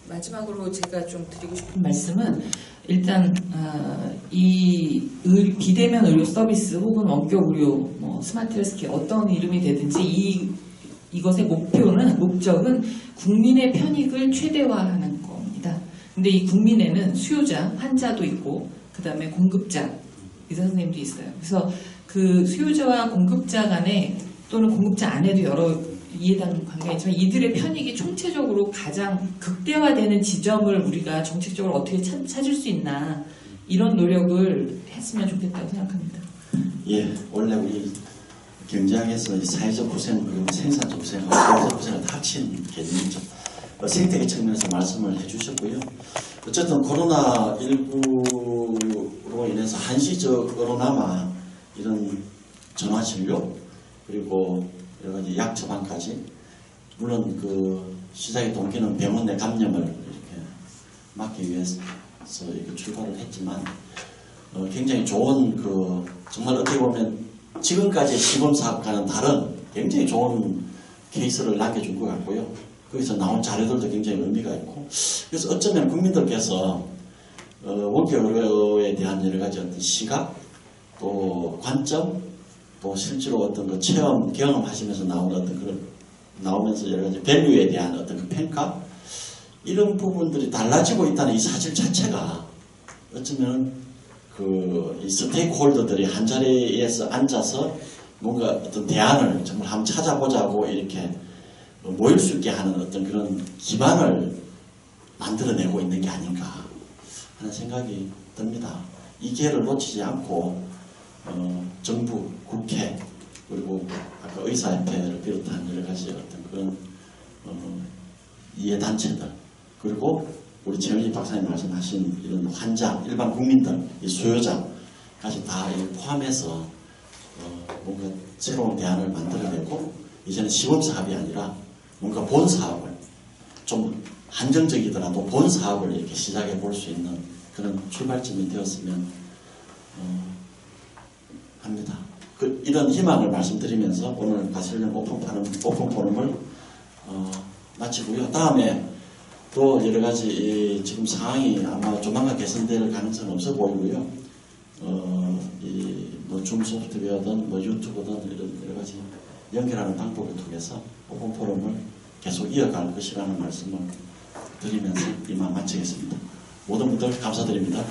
마지막으로 제가 좀 드리고 싶은 말씀은, 일단 이 비대면 의료 서비스 혹은 원격 의료, 뭐 스마트 헬스케어 어떤 이름이 되든지 이것의 목적은 국민의 편익을 최대화하는 겁니다. 근데 이 국민에는 수요자, 환자도 있고 그 다음에 공급자, 의사 선생님도 있어요. 그래서 그 수요자와 공급자 간에 또는 공급자 안에도 여러 이해하는 관계가 있지만, 이들의 편익이 총체적으로 가장 극대화되는 지점을 우리가 정책적으로 어떻게 찾을 수 있나, 이런 노력을 했으면 좋겠다고 생각합니다. 예, 원래 우리 경제학에서 이 사회적 구생 그리고 생산적 구생하고 사회적 구생을 다 합친 개념이죠. 생태계 측면에서 말씀을 해주셨고요. 어쨌든 코로나19로 인해서 한시적으로나마 이런 전화진료 그리고 여러 가지 약 처방까지, 물론 그 시작의 동기는 병원 내 감염을 이렇게 막기 위해서 이렇게 출발을 했지만, 굉장히 좋은 정말 어떻게 보면 지금까지의 시범사업과는 다른 굉장히 좋은 케이스를 남겨준 것 같고요. 거기서 나온 자료들도 굉장히 의미가 있고, 그래서 어쩌면 국민들께서 원격 의료에 대한 여러 가지 어떤 시각, 또 관점, 또 실제로 어떤 그 체험, 경험하시면서 나오는 어떤 그런, 나오면서 여러 가지 밸류에 대한 어떤 그 평가, 이런 부분들이 달라지고 있다는 이 사실 자체가 어쩌면 이 스테이크홀더들이 한 자리에서 앉아서 뭔가 어떤 대안을 정말 한번 찾아보자고 이렇게 모일 수 있게 하는 어떤 그런 기반을 만들어내고 있는 게 아닌가 하는 생각이 듭니다. 이 기회를 놓치지 않고 정부, 국회, 그리고 아까 의사협회를 비롯한 여러 가지 어떤 그런 이해단체들, 그리고 우리 최현희 박사님 말씀하신 이런 환자, 일반 국민들, 이 수요자까지 다 포함해서 뭔가 새로운 대안을 만들어내고, 이제는 시범사업이 아니라 뭔가 본사업을, 좀 한정적이더라도 본사업을 이렇게 시작해 볼 수 있는 그런 출발점이 되었으면 합니다. 이런 희망을 말씀드리면서 오늘 가시는 오픈 포럼을 마치고요. 다음에 또 여러 가지 지금 상황이 아마 조만간 개선될 가능성은 없어 보이고요. 뭐 줌 소프트웨어든 뭐 유튜브든 이런 여러 가지 연결하는 방법을 통해서 오픈 포럼을 계속 이어갈 것이라는 말씀을 드리면서 이만 마치겠습니다. 모든 분들 감사드립니다.